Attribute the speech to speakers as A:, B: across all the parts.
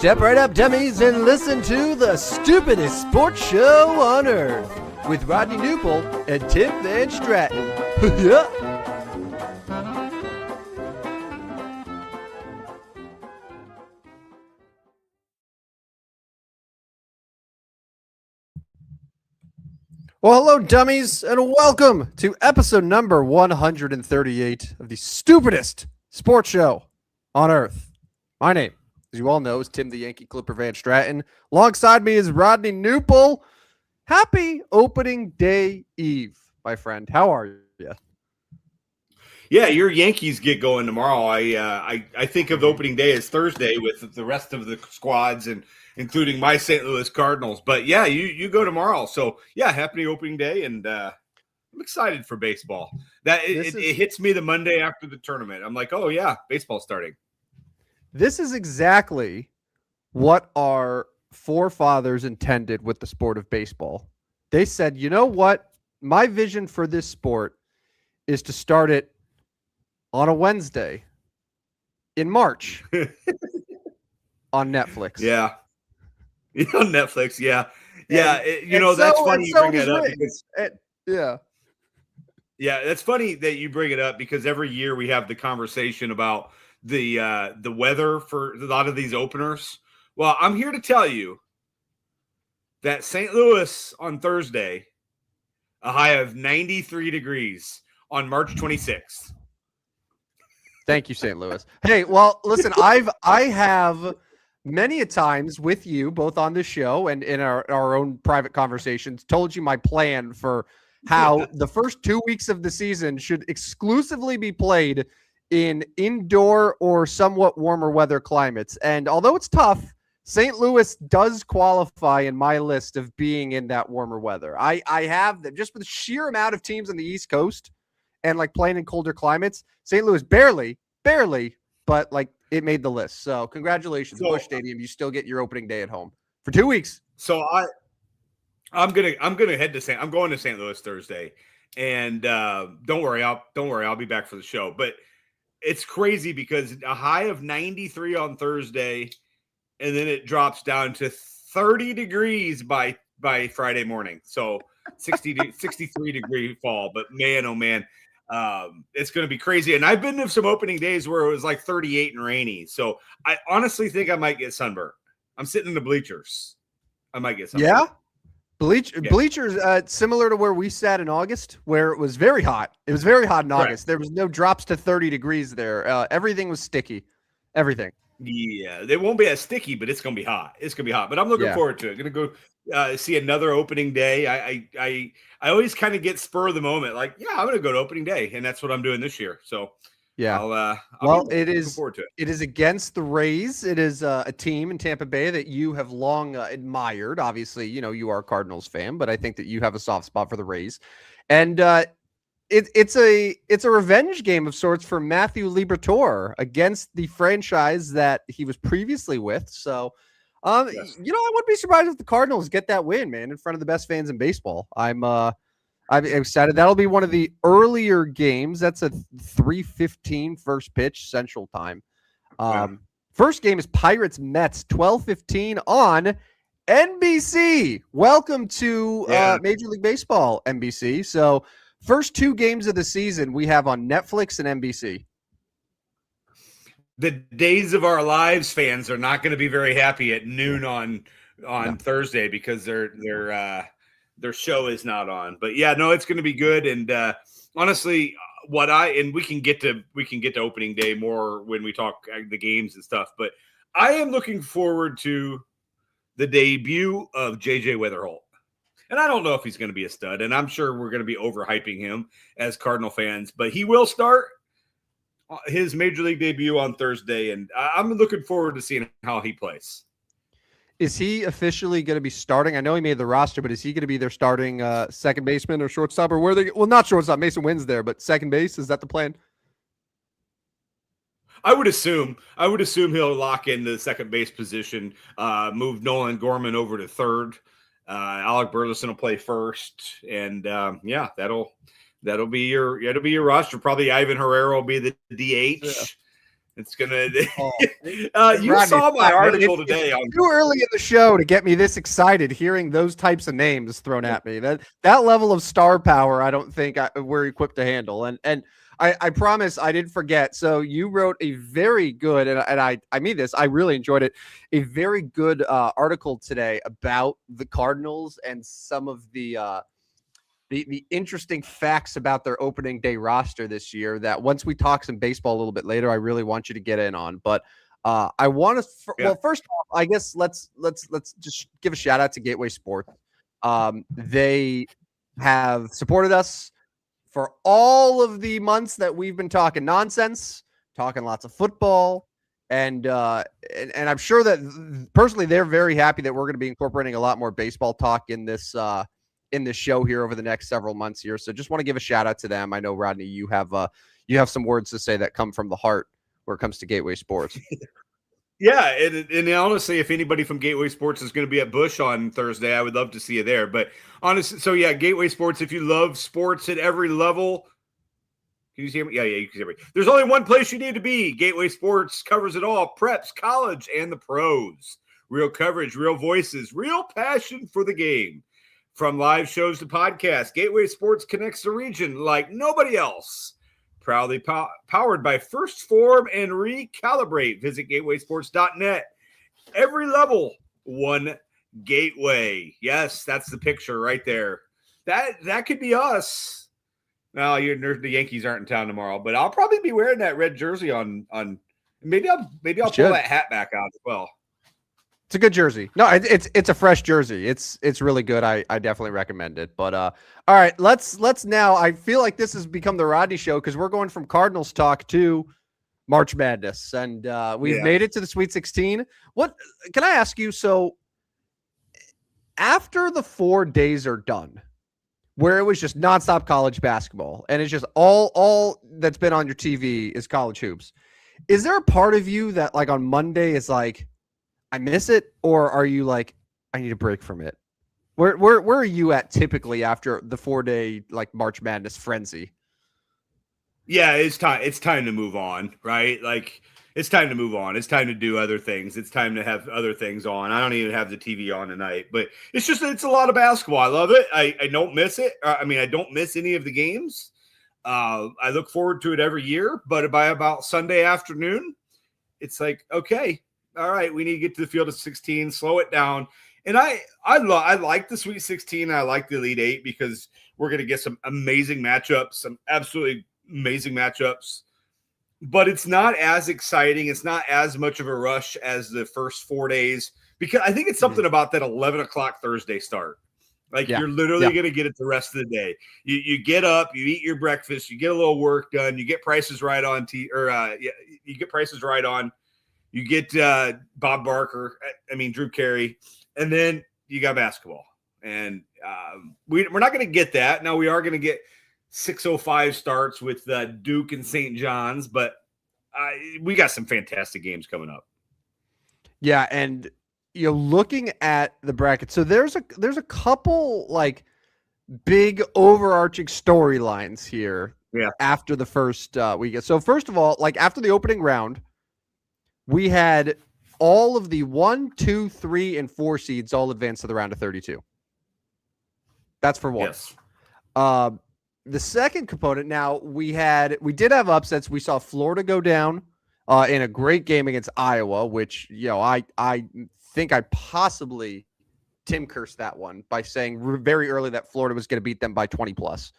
A: Step right up, dummies, and listen to the stupidest sports show on earth with Rodney Newpol and Tim Van Stratton. Yeah. Well, hello, dummies, and welcome to episode number 138 of the stupidest sports show on earth. My name, as you all know, is Tim the Yankee Clipper Van Stratton. Alongside me is Rodney Newpol. Happy opening day eve, my friend. How are you?
B: Yeah, your Yankees get going tomorrow. I think of opening day as Thursday with the rest of the squads and including my St. Louis Cardinals. But yeah, you go tomorrow. So yeah, happy opening day, and I'm excited for baseball. It hits me the Monday after the tournament. I'm like, oh yeah, baseball's starting.
A: This is exactly what our forefathers intended with the sport of baseball. They said, you know what? My vision for this sport is to start it on a Wednesday in March on Netflix.
B: Yeah. On Netflix, yeah. Yeah, that's funny you bring that up. Yeah, that's funny that you bring it up because every year we have the conversation about the weather for a lot of these openers. Well, I'm here to tell you that St. Louis on Thursday, a high of 93 degrees on March 26th.
A: Thank you, St. Louis. Hey, well, listen, I have many a times with you, both on this show and in our own private conversations, told you my plan for how the first 2 weeks of the season should exclusively be played in indoor or somewhat warmer weather climates. And although it's tough, St. Louis does qualify in my list of being in that warmer weather. I have them just with the sheer amount of teams on the East Coast and like playing in colder climates. St. Louis barely, but like it made the list. So congratulations, Busch Stadium. You still get your opening day at home for 2 weeks.
B: So I'm gonna head to I'm going to St. Louis Thursday, and don't worry, I'll be back for the show. But it's crazy because a high of 93 on Thursday, and then it drops down to 30 degrees by Friday morning. So 63 degree fall. But man, oh man, it's going to be crazy. And I've been to some opening days where it was like 38 and rainy. So I honestly think I might get sunburned. I'm sitting in the bleachers. I might get sunburned.
A: Yeah. Bleachers, similar to where we sat in August, where it was very hot. It was very hot in August. There was no drops to 30 degrees there. Everything was sticky. Everything.
B: Yeah, they won't be as sticky, but it's going to be hot. It's going to be hot. But I'm looking forward to it. Going to go see another opening day. I always kind of get spur of the moment. Like, yeah, I'm going to go to opening day. And that's what I'm doing this year. So,
A: yeah. It is against the Rays. It is a team in Tampa Bay that you have long admired. Obviously, you are a Cardinals fan, but I think that you have a soft spot for the Rays. And it's a revenge game of sorts for Matthew Liberatore against the franchise that he was previously with. So, I wouldn't be surprised if the Cardinals get that win, man, in front of the best fans in baseball. I'm excited. That'll be one of the earlier games. That's a 3:15 first pitch Central Time. First game is Pirates Mets 12:15 on NBC. Welcome to Major League Baseball, NBC. So first two games of the season we have on Netflix and NBC.
B: The days of our lives fans are not going to be very happy at noon on Thursday because their show is not on. But yeah, no, it's going to be good. And honestly, we can get to opening day more when we talk the games and stuff. But I am looking forward to the debut of JJ Weatherholt. And I don't know if he's going to be a stud, and I'm sure we're going to be overhyping him as Cardinal fans, but he will start his Major League debut on Thursday, and I'm looking forward to seeing how he plays.
A: Is he officially going to be starting? I know he made the roster, but is he going to be their starting second baseman or shortstop, or where they? Well, not shortstop. Mason Wynn's there, but second base, is that the plan?
B: I would assume he'll lock in the second base position, move Nolan Gorman over to third. Alec Burleson will play first, and that'll be your roster. Probably Ivan Herrera will be the DH. It's gonna. You
A: Rodney,
B: saw my article today.
A: It's too early in the show to get me this excited hearing those types of names thrown at me. That level of star power, I don't think we're equipped to handle. And I promise I didn't forget. So you wrote a very good, and I mean this, I really enjoyed it, a very good article today about the Cardinals and some of the interesting facts about their opening day roster this year that once we talk some baseball a little bit later, I really want you to get in on. But I want to, well, first off, I guess let's just give a shout out to Gateway Sports. They have supported us for all of the months that we've been talking nonsense, talking lots of football. And I'm sure that personally, they're very happy that we're going to be incorporating a lot more baseball talk in this show here over the next several months here. So just want to give a shout out to them. I know, Rodney, you have some words to say that come from the heart where it comes to Gateway Sports.
B: Yeah. And honestly, if anybody from Gateway Sports is going to be at Busch on Thursday, I would love to see you there. But honestly, so yeah, Gateway Sports, if you love sports at every level, can you hear me? Yeah, you can hear me. There's only one place you need to be. Gateway Sports covers it all: preps, college, and the pros. Real coverage, real voices, real passion for the game. From live shows to podcasts, Gateway Sports connects the region like nobody else. Proudly powered by First Form and Recalibrate. Visit gatewaysports.net. Every level, one gateway. Yes, that's the picture right there. That could be us. No, the Yankees aren't in town tomorrow, but I'll probably be wearing that red jersey on. Maybe I'll pull that hat back out as well.
A: It's a good jersey. No, it's a fresh jersey. It's really good. I definitely recommend it. But all right, let's now. I feel like this has become the Rodney show because we're going from Cardinals talk to March Madness, and we've made it to the Sweet 16. What can I ask you? So after the 4 days are done, where it was just nonstop college basketball, and it's just all that's been on your TV is college hoops. Is there a part of you that like on Monday is like, I miss it, or are you like, I need a break from it? Where are you at typically after the 4 day like March Madness frenzy?
B: Yeah, it's time to move on, right? Like it's time to move on. It's time to do other things. It's time to have other things on. I don't even have the TV on tonight, but it's a lot of basketball. I love it. I don't miss it. I don't miss any of the games. I look forward to it every year, but by about Sunday afternoon, it's like, okay, all right, we need to get to the field of 16, slow it down. And I like the Sweet 16. I like the Elite 8 because we're going to get some amazing matchups, some absolutely amazing matchups. But it's not as exciting. It's not as much of a rush as the first 4 days because I think it's something about that 11 o'clock Thursday start. Like you're literally going to get it the rest of the day. You get up, you eat your breakfast, you get a little work done, you get Prices Right on, you get Prices Right on. You get Bob Barker, Drew Carey, and then you got basketball. And we're not going to get that. Now we are going to get 6:05 starts with Duke and St. John's, but we got some fantastic games coming up.
A: Yeah, and looking at the bracket, so there's a couple like big overarching storylines here.
B: Yeah.
A: After the first weekend. So first of all, like after the opening round, we had all of the 1, 2, 3, and 4 seeds all advance to the round of 32. That's for one.
B: Yes.
A: The second component, now we did have upsets. We saw Florida go down in a great game against Iowa, which I think I possibly Tim cursed that one by saying very early that Florida was going to beat them by 20 plus.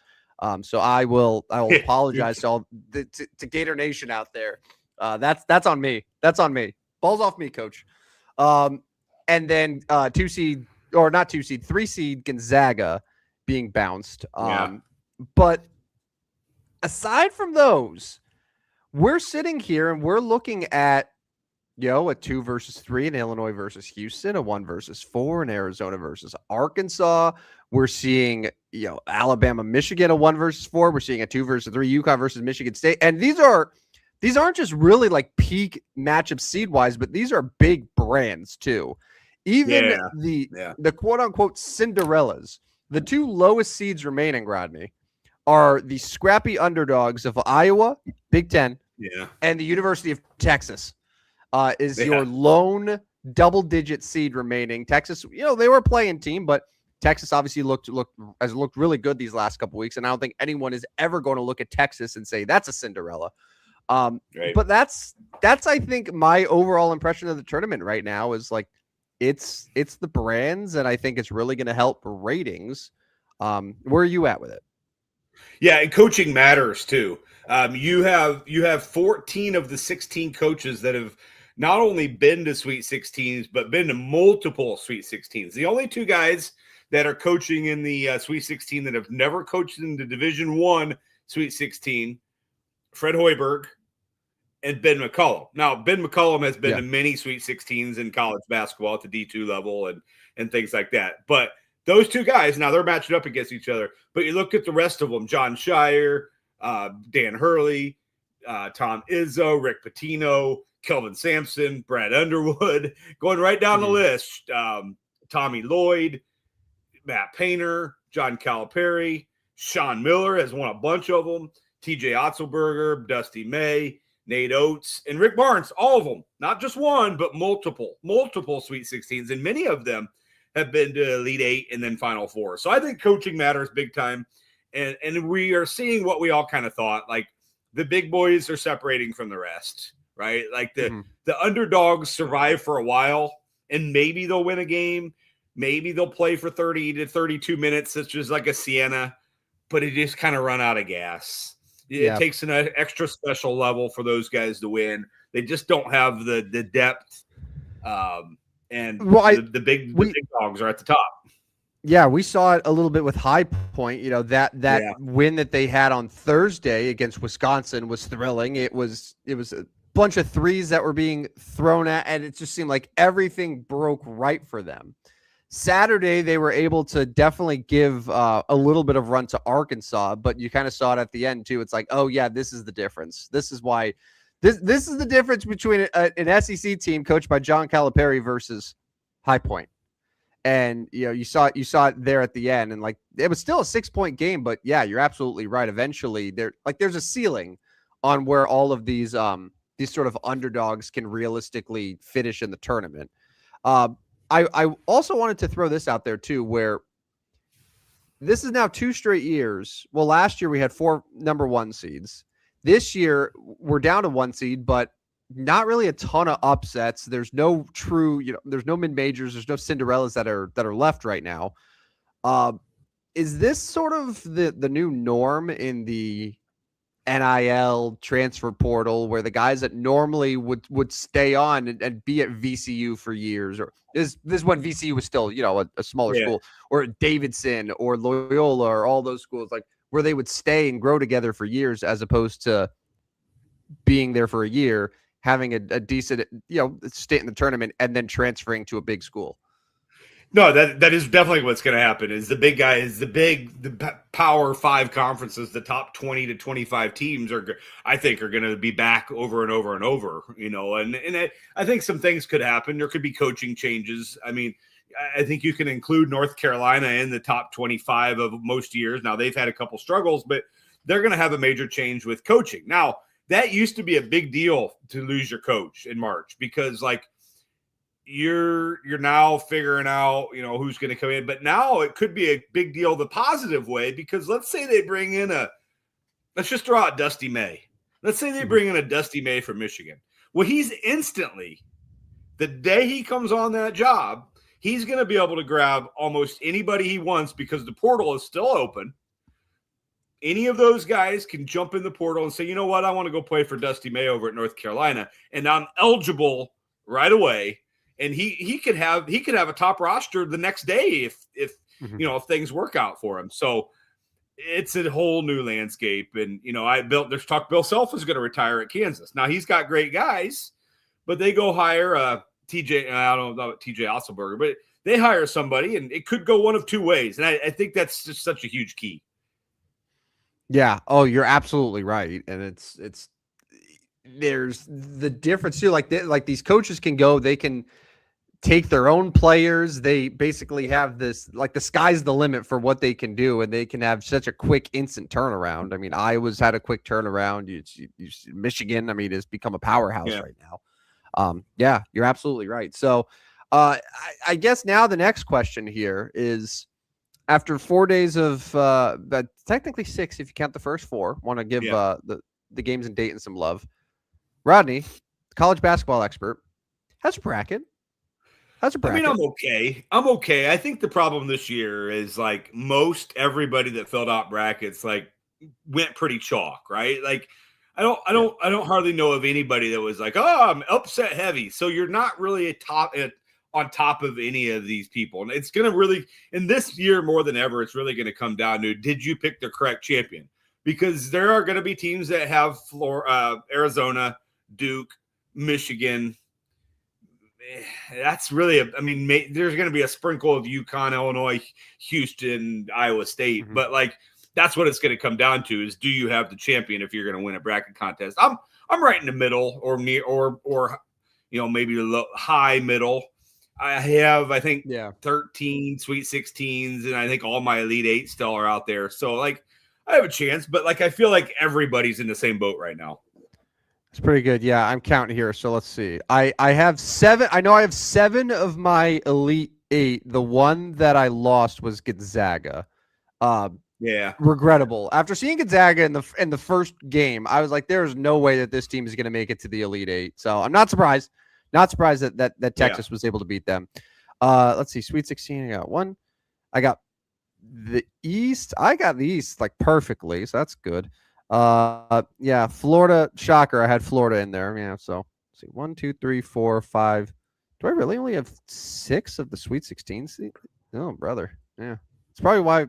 A: So I will apologize to all to Gator Nation out there. That's on me. That's on me. Balls off me, coach. And then 3 seed Gonzaga being bounced. But aside from those, we're sitting here and we're looking at a 2 versus 3 in Illinois versus Houston, a 1 versus 4 in Arizona versus Arkansas. We're seeing Alabama, Michigan, a 1 versus 4. We're seeing a 2 versus 3 UConn versus Michigan State, and these aren't just really like peak matchup seed wise, but these are big brands too. Even the quote unquote Cinderellas, the 2 lowest seeds remaining, Rodney, are the scrappy underdogs of Iowa, Big Ten,
B: Yeah.
A: And the University of Texas is your lone double-digit seed remaining. Texas, they were a playing team, but Texas obviously looked really good these last couple weeks, and I don't think anyone is ever going to look at Texas and say that's a Cinderella.
B: Right.
A: But that's I think my overall impression of the tournament right now is like it's the brands, and I think it's really going to help ratings. Where are you at with it?
B: Yeah, and coaching matters too. You have 14 of the 16 coaches that have not only been to Sweet 16s, but been to multiple Sweet 16s. The only two guys that are coaching in the Sweet 16 that have never coached in the Division I Sweet 16, Fred Hoiberg and Ben McCollum. Now, Ben McCollum has been to many Sweet 16s in college basketball at the D2 level and things like that. But those two guys, now they're matched up against each other. But you look at the rest of them, John Shire, Dan Hurley, Tom Izzo, Rick Pitino, Kelvin Sampson, Brad Underwood, going right down the list. Tommy Lloyd, Matt Painter, John Calipari, Sean Miller has won a bunch of them, TJ Otzelberger, Dusty May, Nate Oates, and Rick Barnes, all of them, not just one, but multiple Sweet 16s, and many of them have been to Elite Eight and then Final Four. So I think coaching matters big time, and we are seeing what we all kind of thought, like the big boys are separating from the rest, right? Like the underdogs survive for a while, and maybe they'll win a game, maybe they'll play for 30 to 32 minutes, such as like a Siena, but it just kind of run out of gas. It takes an extra special level for those guys to win. They just don't have the depth, and the big dogs are at the top.
A: Yeah, we saw it a little bit with High Point. That win that they had on Thursday against Wisconsin was thrilling. It was a bunch of threes that were being thrown at, and it just seemed like everything broke right for them. Saturday, they were able to definitely give a little bit of run to Arkansas, but you kind of saw it at the end too. It's like, oh yeah, this is the difference. This is why this is the difference between an SEC team coached by John Calipari versus High Point. And you saw it there at the end, and like it was still a 6-point game, but yeah, you're absolutely right. Eventually, there's a ceiling on where all of these sort of underdogs can realistically finish in the tournament. I also wanted to throw this out there too, where this is now 2 straight years. Well, last year we had 4 number 1 seeds. This year we're down to 1 seed, but not really a ton of upsets. There's no true, there's no mid-majors. There's no Cinderellas that are left right now. Is this sort of the new norm in the NIL transfer portal, where the guys that normally would stay on and be at VCU for years, or this when VCU was still a smaller school, or Davidson or Loyola or all those schools, like where they would stay and grow together for years, as opposed to being there for a year, having a decent stint in the tournament and then transferring to a big school.
B: No, that is definitely what's going to happen. Is the big guys, the Power 5 conferences, the top 20 to 25 teams I think are going to be back over and over and over. And I think some things could happen. There could be coaching changes. I mean, I think you can include North Carolina in the top 25 of most years. Now they've had a couple struggles, but they're going to have a major change with coaching. Now that used to be a big deal to lose your coach in March, because like, you're now figuring out, who's going to come in. But now it could be a big deal the positive way, because let's say they bring in let's just throw out Dusty May. Let's say they bring in a Dusty May from Michigan. Well, he's instantly, the day he comes on that job, he's going to be able to grab almost anybody he wants, because the portal is still open. Any of those guys can jump in the portal and say, you know what, I want to go play for Dusty May over at North Carolina, and I'm eligible right away. And he could have a top roster the next day if things work out for him. So it's a whole new landscape. And there's talk Bill Self is going to retire at Kansas. Now he's got great guys, but they go hire TJ. I don't know about TJ Otzelberger, but they hire somebody, and it could go one of 2 ways. And I think that's just such a huge key.
A: Yeah. Oh, you're absolutely right. And it's there's the difference too. Like these coaches can go, they can take their own players. They basically have this, like, the sky's the limit for what they can do, and they can have such a quick, instant turnaround. I mean, Iowa's had a quick turnaround. Michigan, I mean, has become a powerhouse right now. Yeah, you're absolutely right. So I guess now the next question here is, after 4 days of technically 6 if you count the first 4, want to give the games in Dayton some love. Rodney, college basketball expert, how's your bracket? How's your bracket?
B: I mean, I'm okay. I think the problem this year is, like, most everybody that filled out brackets, like, went pretty chalk, right? Like, I don't hardly know of anybody that was like, oh, I'm upset heavy. So you're not really on top of any of these people. And it's going to really, in this year more than ever, it's really going to come down to, did you pick the correct champion? Because there are going to be teams that have Arizona, Duke, Michigan. That's really, there's going to be a sprinkle of UConn, Illinois, Houston, Iowa State. Mm-hmm. But, like, that's what it's going to come down to, is, do you have the champion if you're going to win a bracket contest? I'm right in the middle, or near, or maybe the high middle. I have, I think, 13 Sweet 16s, and I think all my Elite 8 still are out there. So, like, I have a chance, but, like, I feel like everybody's in the same boat right now.
A: It's pretty good. Yeah, I'm counting here. So let's see. I have 7. I know I have 7 of my Elite 8. The one that I lost was Gonzaga. Regrettable. After seeing Gonzaga in the first game, I was like, there's no way that this team is going to make it to the Elite 8. So I'm not surprised. Not surprised that Texas was able to beat them. Let's see. Sweet 16. I got 1. I got the East. I got the East, like, perfectly. So that's good. Florida, shocker. I had Florida in there. Yeah. So let's see. 1, 2, 3, 4, 5. Do I really only have 6 of the Sweet 16s? Oh, brother. Yeah. It's probably why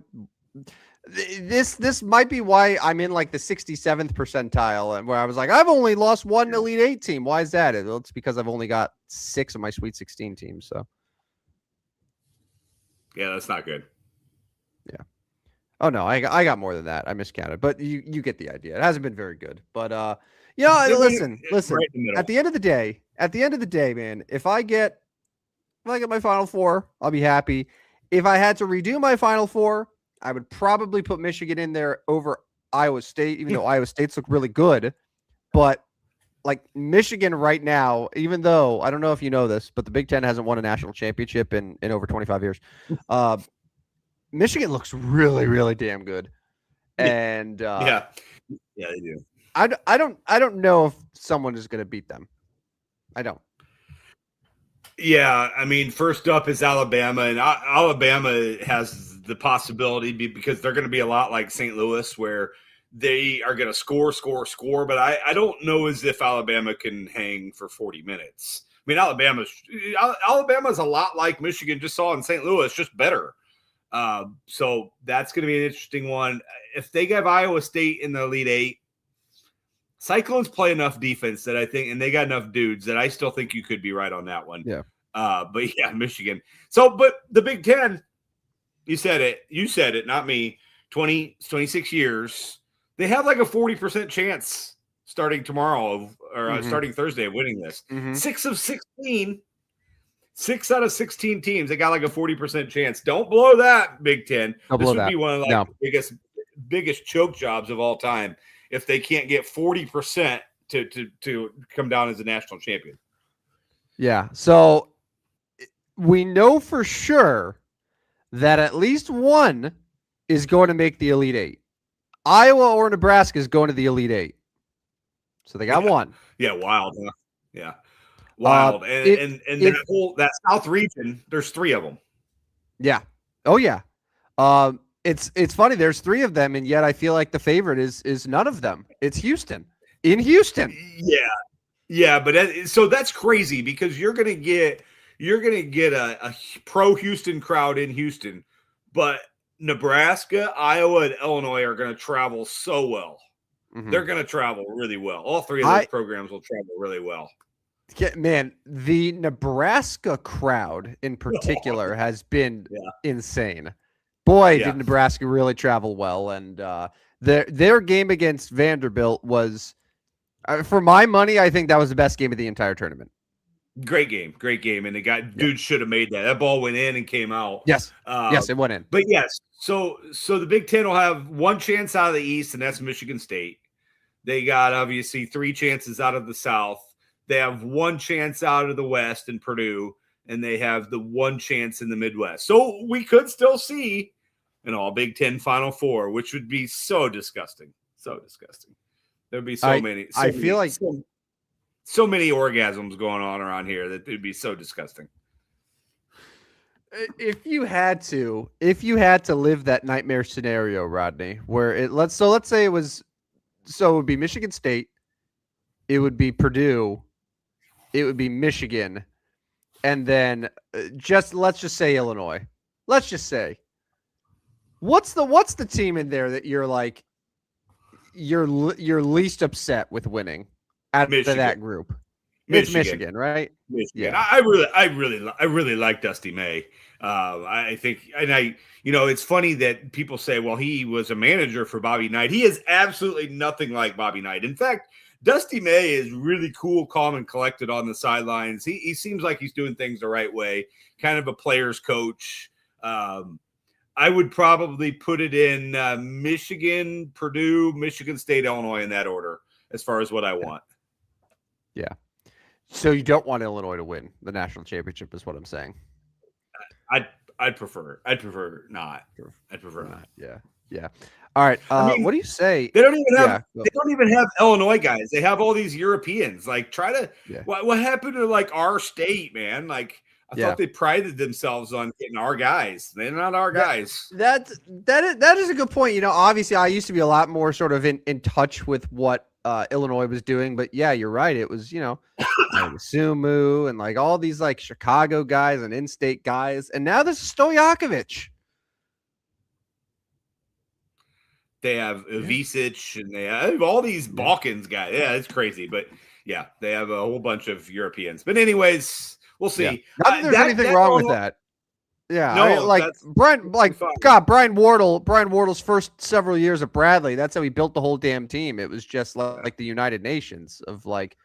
A: this might be why I'm in, like, the 67th percentile, and where I was like, I've only lost 1 Elite 8 team. Why is that? It's because I've only got 6 of my Sweet 16 teams. So
B: yeah, that's not good.
A: Yeah. Oh no, I got more than that. I miscounted, but you get the idea. It hasn't been very good, but listen. Right, at the end of the day, man, if I get my Final Four, I'll be happy. If I had to redo my Final Four, I would probably put Michigan in there over Iowa State, even though Iowa State's look really good. But, like, Michigan right now, even though, I don't know if you know this, but the Big Ten hasn't won a national championship in over 25 years. Michigan looks really, really damn good. And
B: they do.
A: I don't know if someone is going to beat them. I don't.
B: Yeah, I mean, first up is Alabama, and Alabama has the possibility, because they're going to be a lot like St. Louis, where they are going to score. But I don't know as if Alabama can hang for 40 minutes. I mean, Alabama's a lot like Michigan just saw in St. Louis, just better. So that's going to be an interesting one. If they have Iowa State in the Elite 8, Cyclones play enough defense that I think, and they got enough dudes that I still think you could be right on that one.
A: Yeah.
B: But yeah, Michigan. So, but the Big Ten, you said it, not me. 26 years. They have like a 40% chance starting tomorrow starting Thursday of winning this. 6 of 16. 6 out of 16 teams, they got like a 40% chance. Don't blow that, Big Ten. This would be one of the biggest choke jobs of all time if they can't get 40% to come down as a national champion.
A: Yeah. So we know for sure that at least one is going to make the Elite 8. Iowa or Nebraska is going to the Elite 8. So they got one.
B: Yeah, wild. Huh? Yeah. Wild. That South region, there's 3 of them.
A: Yeah. Oh, yeah. It's funny. There's 3 of them, and yet I feel like the favorite is none of them. It's Houston. In Houston.
B: Yeah. But so that's crazy, because you're gonna get a pro Houston crowd in Houston, but Nebraska, Iowa, and Illinois are going to travel so well. Mm-hmm. They're going to travel really well. All 3 of those programs will travel really well.
A: Man, the Nebraska crowd in particular has been insane. Boy, did Nebraska really travel well. And their game against Vanderbilt was, for my money, I think that was the best game of the entire tournament.
B: Great game. And dude should have made that. That ball went in and came out.
A: Yes. Yes, it went in.
B: But yes, so the Big Ten will have one chance out of the East, and that's Michigan State. They got obviously 3 chances out of the South. They have 1 chance out of the West in Purdue, and they have the 1 chance in the Midwest. So we could still see an all Big Ten Final Four, which would be so disgusting. So disgusting. There'd be so many orgasms going on around here that it'd be so disgusting.
A: If you had to live that nightmare scenario, Rodney, where let's say it was, so it would be Michigan State, it would be Purdue, it would be Michigan, and then let's just say Illinois. Let's just say, what's the team in there that you're like, you're least upset with winning out of that group? It's Michigan, right?
B: Michigan. Yeah. I really like Dusty May. I think, and it's funny that people say, well, he was a manager for Bobby Knight. He is absolutely nothing like Bobby Knight. In fact, Dusty May is really cool, calm, and collected on the sidelines. He seems like he's doing things the right way, kind of a player's coach. I would probably put it in Michigan, Purdue, Michigan State, Illinois in that order as far as what I want.
A: Yeah. So you don't want Illinois to win the national championship is what I'm saying.
B: I'd prefer not. I'd prefer not.
A: Yeah. Yeah. All right. What do you say?
B: They don't even have Illinois guys. They have all these Europeans. Like, what happened to like our state, man? Like, I thought they prided themselves on getting our guys. They're not our guys.
A: That is a good point. Obviously I used to be a lot more sort of in touch with what Illinois was doing, but yeah, you're right. It was, Sumu and like all these like Chicago guys and in-state guys. And now this is Stojakovic.
B: They have Visic and they have all these Balkans guys. Yeah, it's crazy. But yeah, they have a whole bunch of Europeans. But anyways, we'll see.
A: Yeah. Not that there's anything wrong with that. Yeah, no, Brian Wardle's first several years at Bradley, that's how he built the whole damn team. It was just like the United Nations of like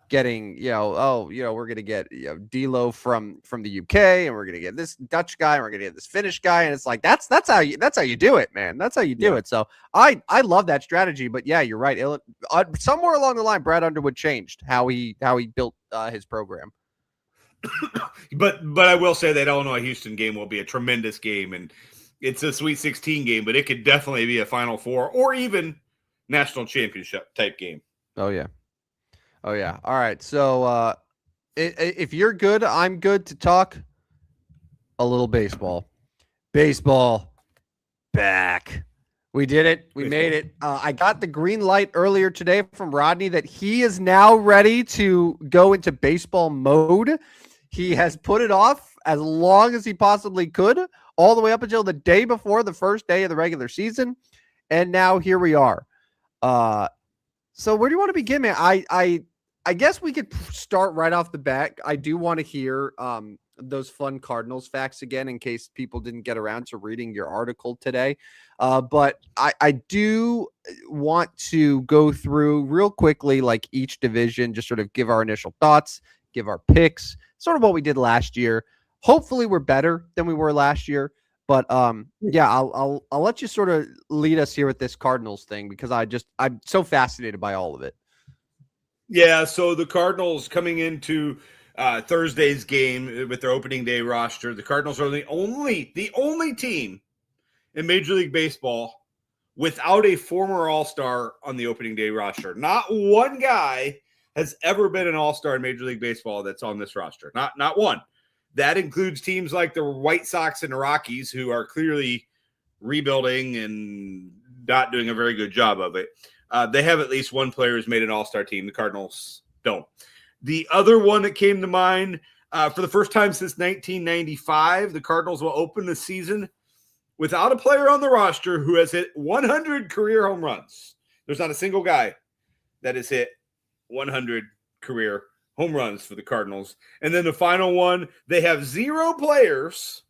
A: getting, we're gonna get D'Lo from the UK, and we're gonna get this Dutch guy, and we're gonna get this Finnish guy, and it's like that's how you do it, man. That's how you do it. So I love that strategy, but yeah, you're right. Somewhere along the line, Brad Underwood changed how he built his program.
B: But I will say that Illinois-Houston game will be a tremendous game, and it's a Sweet 16 game, but it could definitely be a Final Four or even national championship type game.
A: Oh, yeah. All right. So if you're good, I'm good to talk a little baseball. Baseball back. We did it. We made it. I got the green light earlier today from Rodney that he is now ready to go into baseball mode. He has put it off as long as he possibly could, all the way up until the day before the first day of the regular season. And now here we are. So where do you want to begin, man? I guess we could start right off the bat. I do want to hear those fun Cardinals facts again, in case people didn't get around to reading your article today. But I do want to go through real quickly, like each division, just sort of give our initial thoughts, give our picks, sort of what we did last year. Hopefully we're better than we were last year. But yeah, I'll let you sort of lead us here with this Cardinals thing, because I'm so fascinated by all of it.
B: Yeah, so the Cardinals coming into Thursday's game with their opening day roster, the Cardinals are the only team in Major League Baseball without a former All-Star on the opening day roster. Not one guy has ever been an All-Star in Major League Baseball that's on this roster. Not one. That includes teams like the White Sox and the Rockies, who are clearly rebuilding and not doing a very good job of it. They have at least one player who's made an All-Star team. The Cardinals don't. The other one that came to mind, for the first time since 1995, the Cardinals will open the season without a player on the roster who has hit 100 career home runs. There's not a single guy that has hit 100 career home runs for the Cardinals. And then the final one, they have 0 players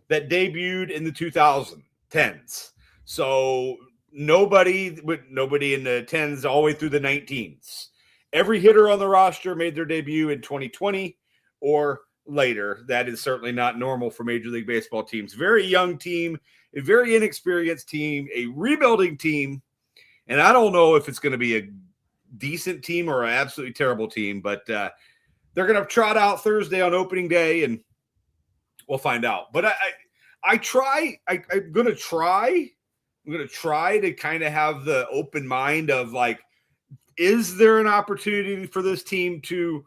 B: that debuted in the 2010s. So nobody in the 10s all the way through the 19s. every hitter on the roster made their debut in 2020 or later. That is certainly not normal for Major League Baseball teams. Very young team, a very inexperienced team, a rebuilding team. And I don't know if it's going to be a decent team or an absolutely terrible team, but they're going to trot out Thursday on opening day, and we'll find out. But I'm going to try to kind of have the open mind of like, is there an opportunity for this team to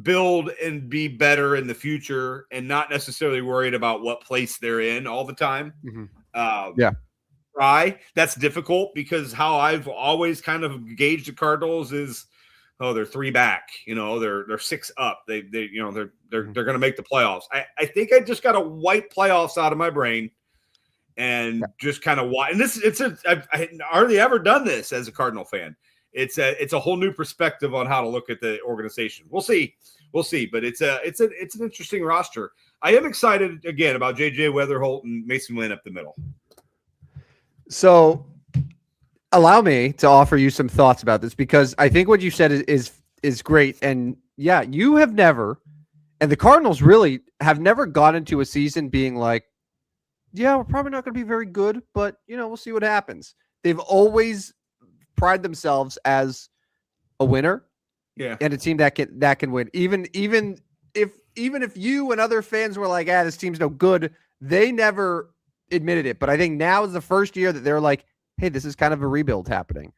B: build and be better in the future and not necessarily worried about what place they're in all the time?
A: Yeah.
B: Try. That's difficult because how I've always kind of gauged the Cardinals is, they're 3 back, they're 6 up. They're going to make the playoffs. I think I just got to wipe playoffs out of my brain and just kind of watch. And I hardly ever done this as a Cardinal fan. It's a whole new perspective on how to look at the organization. We'll see, but it's an interesting roster. I am excited again about JJ Weatherholt and Mason Lynn up the middle.
A: So allow me to offer you some thoughts about this, because I think what you said is great. And yeah, you have never, and the Cardinals really have never gone into a season being like, yeah, we're probably not going to be very good, but we'll see what happens. They've always pride themselves as a winner, and a team that can win. Even if you and other fans were like, this team's no good, they never admitted it. But I think now is the first year that they're like, hey, this is kind of a rebuild happening.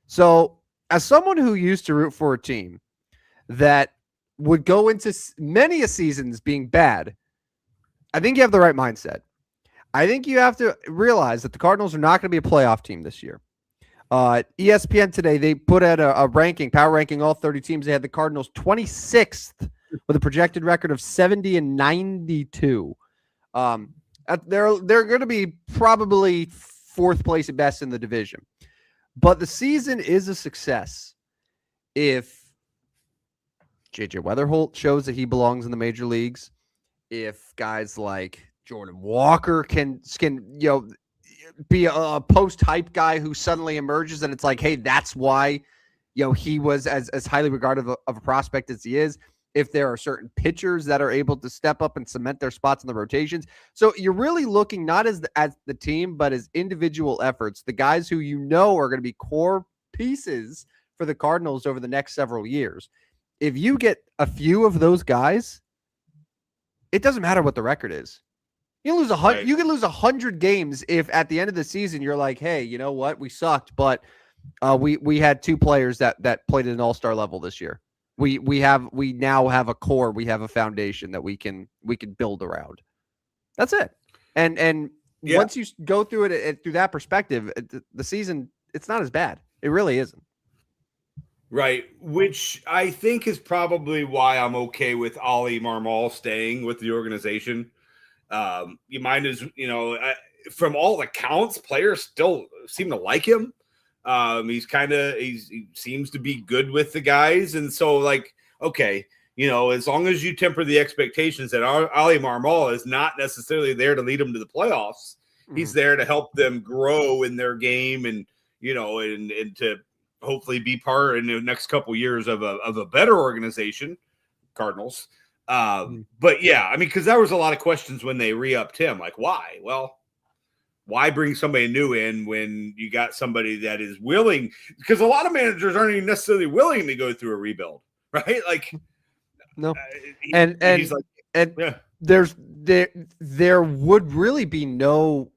A: So as someone who used to root for a team that would go into many a seasons being bad, I think you have the right mindset. I think you have to realize that the Cardinals are not going to be a playoff team this year. ESPN today, they put out a power ranking, all 30 teams. They had the Cardinals 26th with a projected record of 70-92. They're going to be probably 4th place at best in the division. But the season is a success if JJ Weatherholt shows that he belongs in the major leagues, if guys like Jordan Walker can be a post-hype guy who suddenly emerges and it's like, hey, that's why he was as highly regarded of a prospect as he is. If there are certain pitchers that are able to step up and cement their spots in the rotations. So you're really looking not as the team, but as individual efforts, the guys who are going to be core pieces for the Cardinals over the next several years. If you get a few of those guys, it doesn't matter what the record is. You can lose 100. Right. You can lose 100 games if at the end of the season you're like, hey, you know what? We sucked, but we had 2 players that played at an all-star level this year. We now have a core. We have a foundation that we can build around. That's it. And once you go through it through that perspective, the season, it's not as bad. It really isn't.
B: Right, which I think is probably why I'm okay with Ali Marmol staying with the organization. You mind is, from all accounts, players still seem to like him. He seems to be good with the guys. And so okay, as long as you temper the expectations that Ali Marmol is not necessarily there to lead them to the playoffs, he's there to help them grow in their game and to hopefully be part in the next couple of years of a better organization, Cardinals. But yeah, because there was a lot of questions when they re-upped him. Like, why? Well, why bring somebody new in when you got somebody that is willing? Because a lot of managers aren't even necessarily willing to go through a rebuild, right? Like,
A: no. There would really be no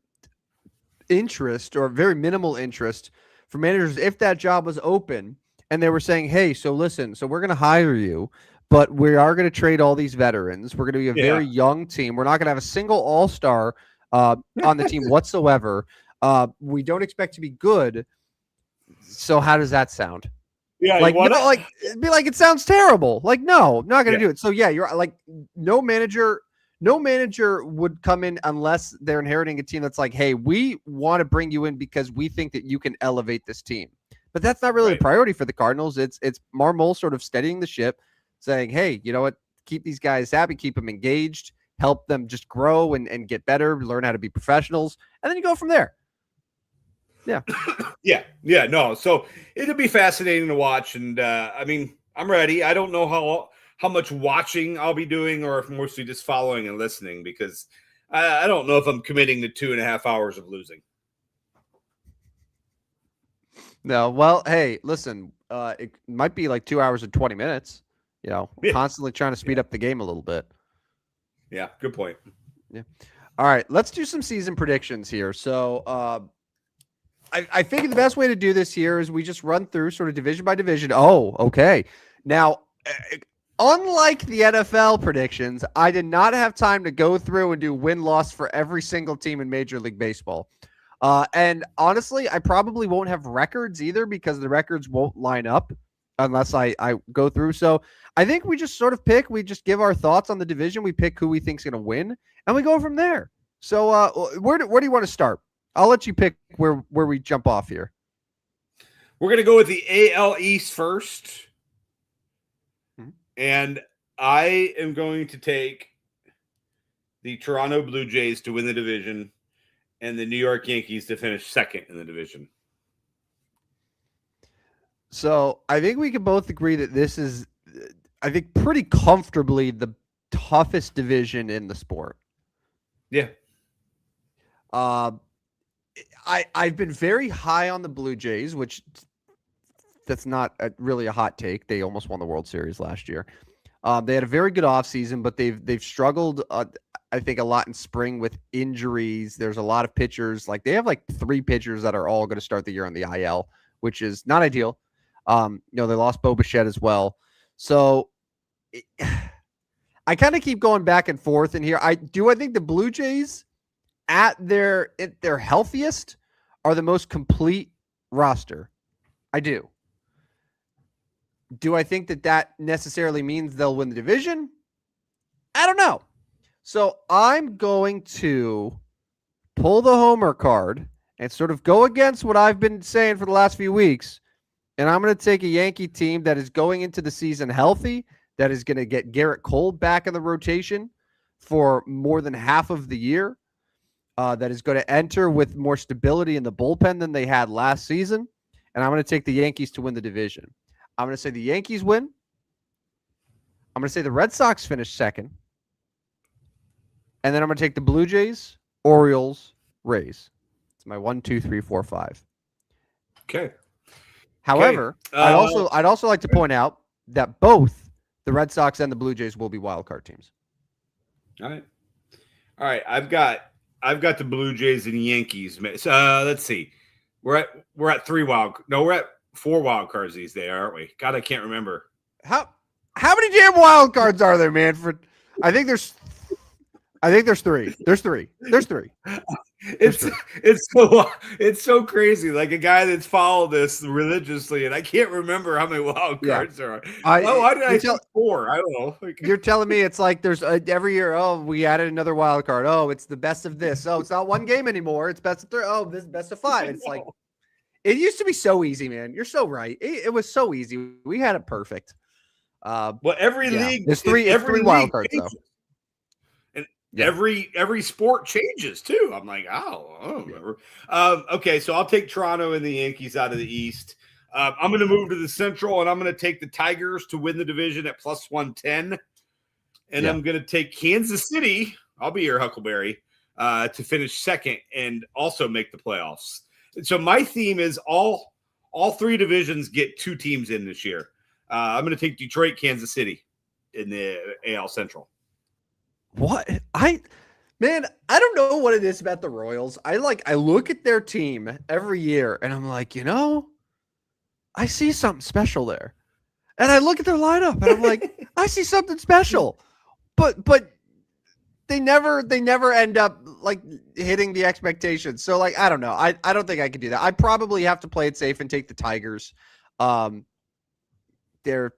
A: interest or very minimal interest for managers if that job was open and they were saying, hey, so listen, so we're going to hire you, but we are going to trade all these veterans. We're going to be a very young team. We're not going to have a single all-star on the team whatsoever. We don't expect to be good. So how does that sound?
B: Yeah,
A: it'd be like, it sounds terrible. Like, no, not going to do it. So yeah, you're like, no manager would come in unless they're inheriting a team that's like, hey, we want to bring you in because we think that you can elevate this team. But that's not really a priority for the Cardinals. It's Marmol sort of steadying the ship, saying, hey, you know what? Keep these guys happy, keep them engaged, help them just grow and get better, learn how to be professionals, and then you go from there. Yeah.
B: Yeah. No. So it'll be fascinating to watch. And I mean, I'm ready. I don't know how much watching I'll be doing, or if mostly just following and listening, because I don't know if I'm committing to 2.5 hours of losing.
A: No. Well, hey, listen, it might be like 2 hours and 20 minutes, constantly trying to speed up the game a little bit.
B: Yeah. Good point.
A: Yeah. All right. Let's do some season predictions here. So, I figured the best way to do this here is we just run through sort of division by division. Oh, okay. Now, unlike the NFL predictions, I did not have time to go through and do win-loss for every single team in Major League Baseball. And honestly, I probably won't have records either, because the records won't line up unless I go through. So I think we just sort of we just give our thoughts on the division. We pick who we think's going to win, and we go from there. So where do you want to start? I'll let you pick where we jump off here.
B: We're going to go with the AL East first. Mm-hmm. And I am going to take the Toronto Blue Jays to win the division and the New York Yankees to finish second in the division.
A: So I think we can both agree that this is, I think, pretty comfortably the toughest division in the sport.
B: Yeah.
A: I've been very high on the Blue Jays, which that's not really a hot take. They almost won the World Series last year. They had a very good offseason, but they've struggled, I think, a lot in spring with injuries. There's a lot of pitchers. Like, they have like 3 pitchers that are all going to start the year on the IL, which is not ideal. They lost Bo Bichette as well. So I kind of keep going back and forth in here. I think the Blue Jays at their healthiest are the most complete roster. I do. Do I think that necessarily means they'll win the division? I don't know. So I'm going to pull the homer card and sort of go against what I've been saying for the last few weeks. And I'm going to take a Yankee team that is going into the season healthy, that is going to get Garrett Cole back in the rotation for more than half of the year, that is going to enter with more stability in the bullpen than they had last season. And I'm going to take the Yankees to win the division. I'm going to say the Yankees win. I'm going to say the Red Sox finish second. And then I'm going to take the Blue Jays, Orioles, Rays. It's my 1, 2, 3, 4, 5.
B: Okay.
A: However, I'd also like to point out that both the Red Sox and the Blue Jays will be wild card teams.
B: All right. I've got the Blue Jays and Yankees. Let's see. We're at 4 wild cards these days, aren't we? God, I can't remember.
A: How many damn wild cards are there, Manfred? I think there's 3. There's 3.
B: It's so crazy. Like, a guy that's followed this religiously, and I can't remember how many wild cards there are. Why did I say 4? I don't know.
A: You're telling me it's like there's every year. Oh, we added another wild card. Oh, it's the best of this. Oh, it's not one game anymore. It's best of 3. Oh, this is best of 5. It's like, it used to be so easy, man. You're so right. It was so easy. We had it perfect.
B: Every league,
A: there's 3 wild cards though.
B: Yeah. Every sport changes too. I'm like, I don't remember. Okay, so I'll take Toronto and the Yankees out of the East. I'm going to move to the Central, and I'm going to take the Tigers to win the division at plus 110. And I'm going to take Kansas City. I'll be your Huckleberry to finish second and also make the playoffs. So my theme is all 3 divisions get 2 teams in this year. I'm going to take Detroit, Kansas City in the AL Central.
A: What? I don't know what it is about the Royals. I look at their team every year and I'm like, I see something special there. And I look at their lineup and I'm like, I see something special. But they never end up like hitting the expectations. So like, I don't know. I don't think I could do that. I probably have to play it safe and take the Tigers. They're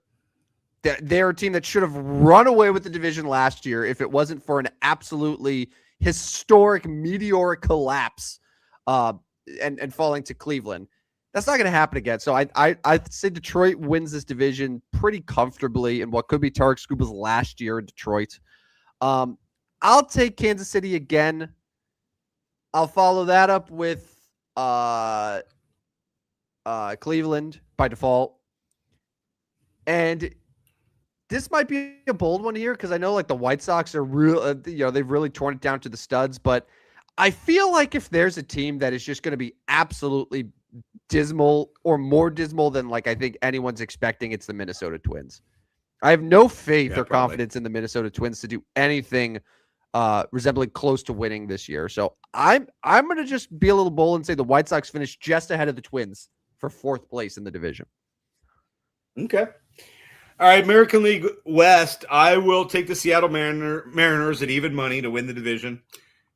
A: a team that should have run away with the division last year if it wasn't for an absolutely historic meteoric collapse and falling to Cleveland. That's not going to happen again. So I say Detroit wins this division pretty comfortably in what could be Tarek Scuba's last year in Detroit. I'll take Kansas City again. I'll follow that up with Cleveland by default. And this might be a bold one here because I know like the White Sox are real, they've really torn it down to the studs. But I feel like if there's a team that is just going to be absolutely dismal or more dismal than like I think anyone's expecting, it's the Minnesota Twins. I have no faith or confidence in the Minnesota Twins to do anything resembling close to winning this year. So I'm going to just be a little bold and say the White Sox finished just ahead of the Twins for 4th place in the division.
B: Okay. All right, American League West, I will take the Seattle Mariners at even money to win the division.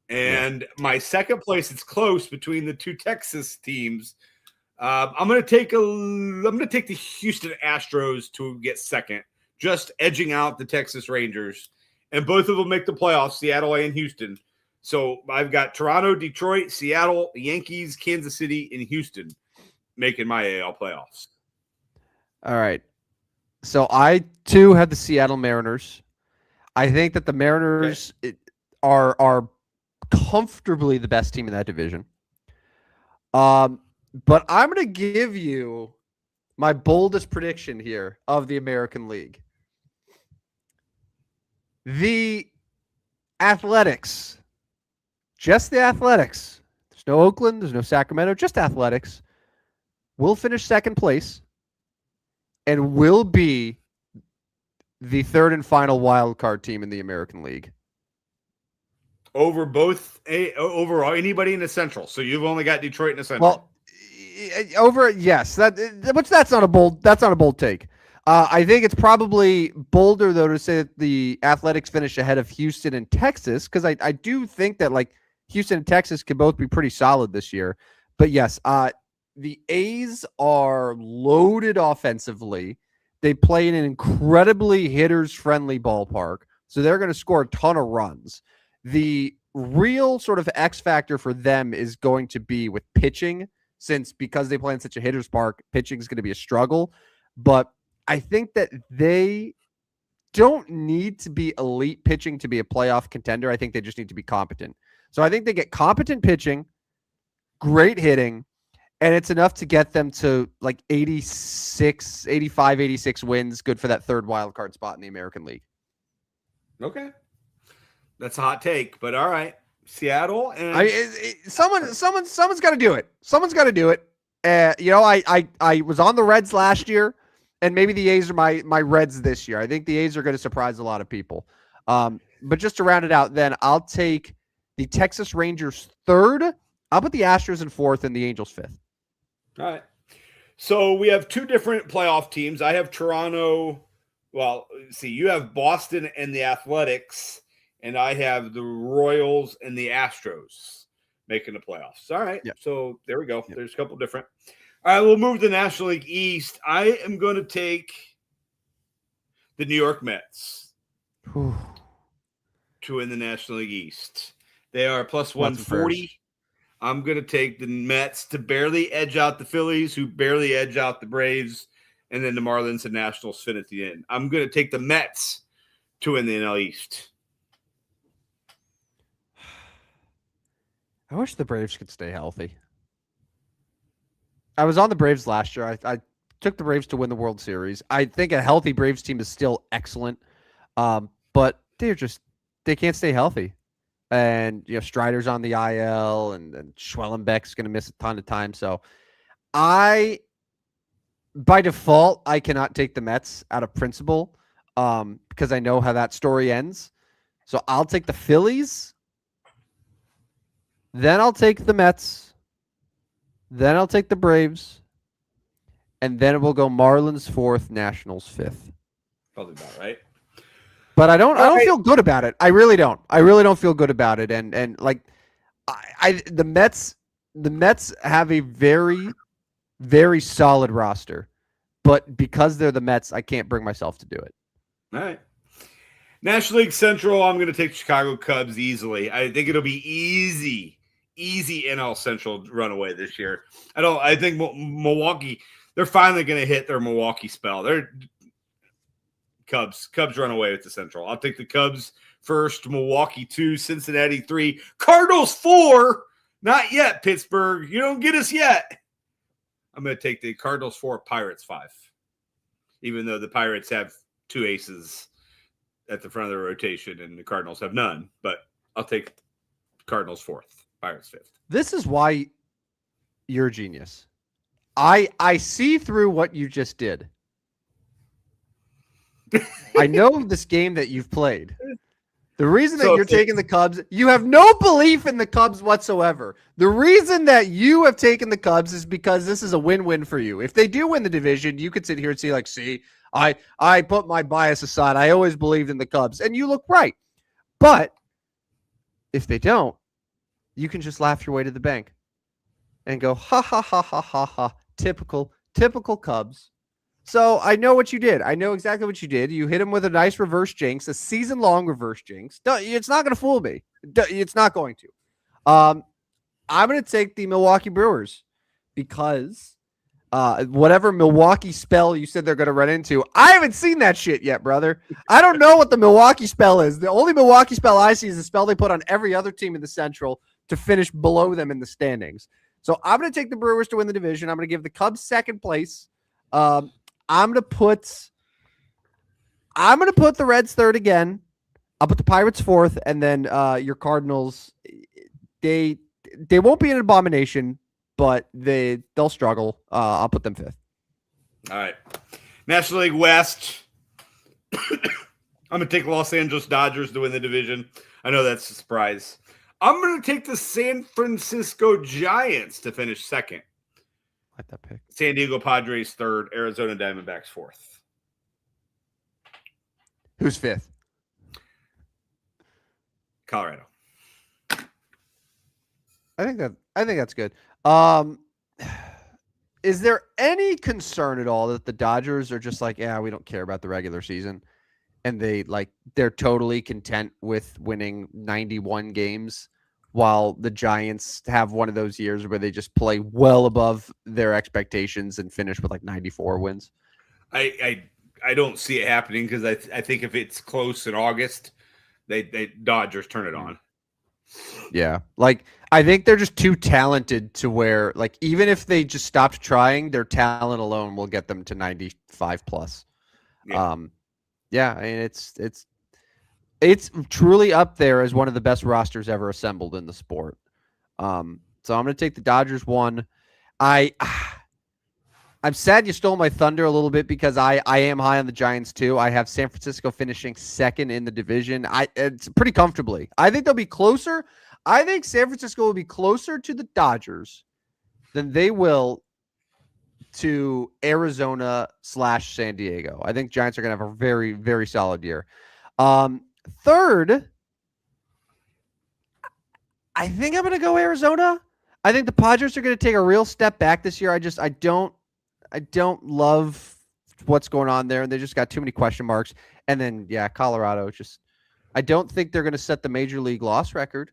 B: And my second place, it's close between the 2 Texas teams. I'm going to take the Houston Astros to get second, just edging out the Texas Rangers. And both of them make the playoffs, Seattle and Houston. So I've got Toronto, Detroit, Seattle, Yankees, Kansas City, and Houston making my AL playoffs.
A: All right. So I, too, have the Seattle Mariners. I think that the Mariners are comfortably the best team in that division. But I'm going to give you my boldest prediction here of the American League. The Athletics, just the Athletics. There's no Oakland, there's no Sacramento, just Athletics. Will finish second place and will be the 3rd and final wild card team in the American League.
B: Over overall anybody in the Central. So you've only got Detroit in the Central.
A: Well, yes, that's not a bold take. I think it's probably bolder though to say that the Athletics finish ahead of Houston and Texas because I do think that like Houston and Texas could both be pretty solid this year. But yes, the A's are loaded offensively. They play in an incredibly hitters-friendly ballpark, so they're going to score a ton of runs. The real sort of X factor for them is going to be with pitching, because they play in such a hitter's park, pitching is going to be a struggle. But I think that they don't need to be elite pitching to be a playoff contender. I think they just need to be competent. So I think they get competent pitching, great hitting, and it's enough to get them to like 86 wins, good for that 3rd wild card spot in the American League. Okay.
B: That's a hot take, but all right. Seattle and
A: someone's got to do it. Someone's got to do it. I was on the Reds last year, and maybe the A's are my Reds this year. I think the A's are going to surprise a lot of people. But just to round it out, then I'll take the Texas Rangers 3rd. I'll put the Astros in 4th and the Angels 5th.
B: All right. So we have 2 different playoff teams. I have Toronto. Well, see, you have Boston and the Athletics. And I have the Royals and the Astros making the playoffs. All right. Yep. So there we go. Yep. There's a couple different. All right. We'll move to the National League East. I am going to take the New York Mets to win the National League East. They are plus 140. I'm going to take the Mets to barely edge out the Phillies, who barely edge out the Braves, and then the Marlins and Nationals fit at the end. I'm going to take the Mets to win the NL East.
A: I wish the Braves could stay healthy. I was on the Braves last year. I took the Braves to win the World Series. I think a healthy Braves team is still excellent, but they can't stay healthy. And Strider's on the IL, and Schwellenbeck's going to miss a ton of time. So by default, I cannot take the Mets out of principle because I know how that story ends. So I'll take the Phillies. Then I'll take the Mets. Then I'll take the Braves. And then it will go Marlins 4th, Nationals 5th.
B: Probably about right.
A: But I don't feel good about it. I really don't. I really don't feel good about it. And like the Mets have a very, very solid roster. But because they're the Mets, I can't bring myself to do it.
B: All right. National League Central, I'm going to take Chicago Cubs easily. I think it'll be easy NL Central runaway this year. I think Milwaukee, they're finally going to hit their Milwaukee spell. They're Cubs run away with the Central. I'll take the Cubs first, Milwaukee 2, Cincinnati 3, Cardinals 4, Not yet, Pittsburgh. You don't get us yet. I'm going to take the Cardinals 4, Pirates 5. Even though the Pirates have 2 aces at the front of the rotation and the Cardinals have none. But I'll take Cardinals 4th, Pirates 5th.
A: This is why you're a genius. I see through what you just did. I know this game that you've played. The reason that you're taking the Cubs, you have no belief in the Cubs whatsoever. The reason that you have taken the Cubs is because this is a win-win for you. If they do win the division, you could sit here and say, like, see, I put my bias aside. I always believed in the Cubs. And you look right. But if they don't, you can just laugh your way to the bank and go, ha, ha, ha, ha, ha, ha. Typical Cubs. So I know what you did. I know exactly what you did. You hit him with a nice reverse jinx, a season-long reverse jinx. It's not going to fool me. It's not going to. I'm going to take the Milwaukee Brewers because whatever Milwaukee spell you said they're going to run into, I haven't seen that shit yet, brother. I don't know what the Milwaukee spell is. The only Milwaukee spell I see is the spell they put on every other team in the Central to finish below them in the standings. So I'm going to take the Brewers to win the division. I'm going to give the Cubs second place. I'm gonna put the Reds third again. I'll put the Pirates fourth, and then your Cardinals. They won't be an abomination, but they'll struggle. I'll put them fifth.
B: All right, National League West. I'm gonna take Los Angeles Dodgers to win the division. I know that's a surprise. I'm gonna take the San Francisco Giants to finish second.
A: Like that pick.
B: San Diego Padres third, Arizona Diamondbacks fourth.
A: Who's fifth?
B: Colorado.
A: I think that's good. Is there any concern at all that the Dodgers are just like, yeah, we don't care about the regular season, and they're totally content with winning 91 games? While the Giants have one of those years where they just play well above their expectations and finish with like 94 wins.
B: I don't see it happening because I think if it's close in August, they Dodgers turn it on.
A: Yeah, like I think they're just too talented to where like even if they just stopped trying, their talent alone will get them to 95 plus. Yeah, I mean it's truly up there as one of the best rosters ever assembled in the sport. So I'm going to take the Dodgers 1. I'm sad you stole my thunder a little bit because I am high on the Giants too. I have San Francisco finishing second in the division. It's pretty comfortably. I think they'll be closer. I think San Francisco will be closer to the Dodgers than they will to Arizona / San Diego. I think Giants are going to have a very, very solid year. Third, I think I'm going to go Arizona. I think the Padres are going to take a real step back this year. I don't love what's going on there, and they just got too many question marks. And then, yeah, Colorado I don't think they're going to set the major league loss record.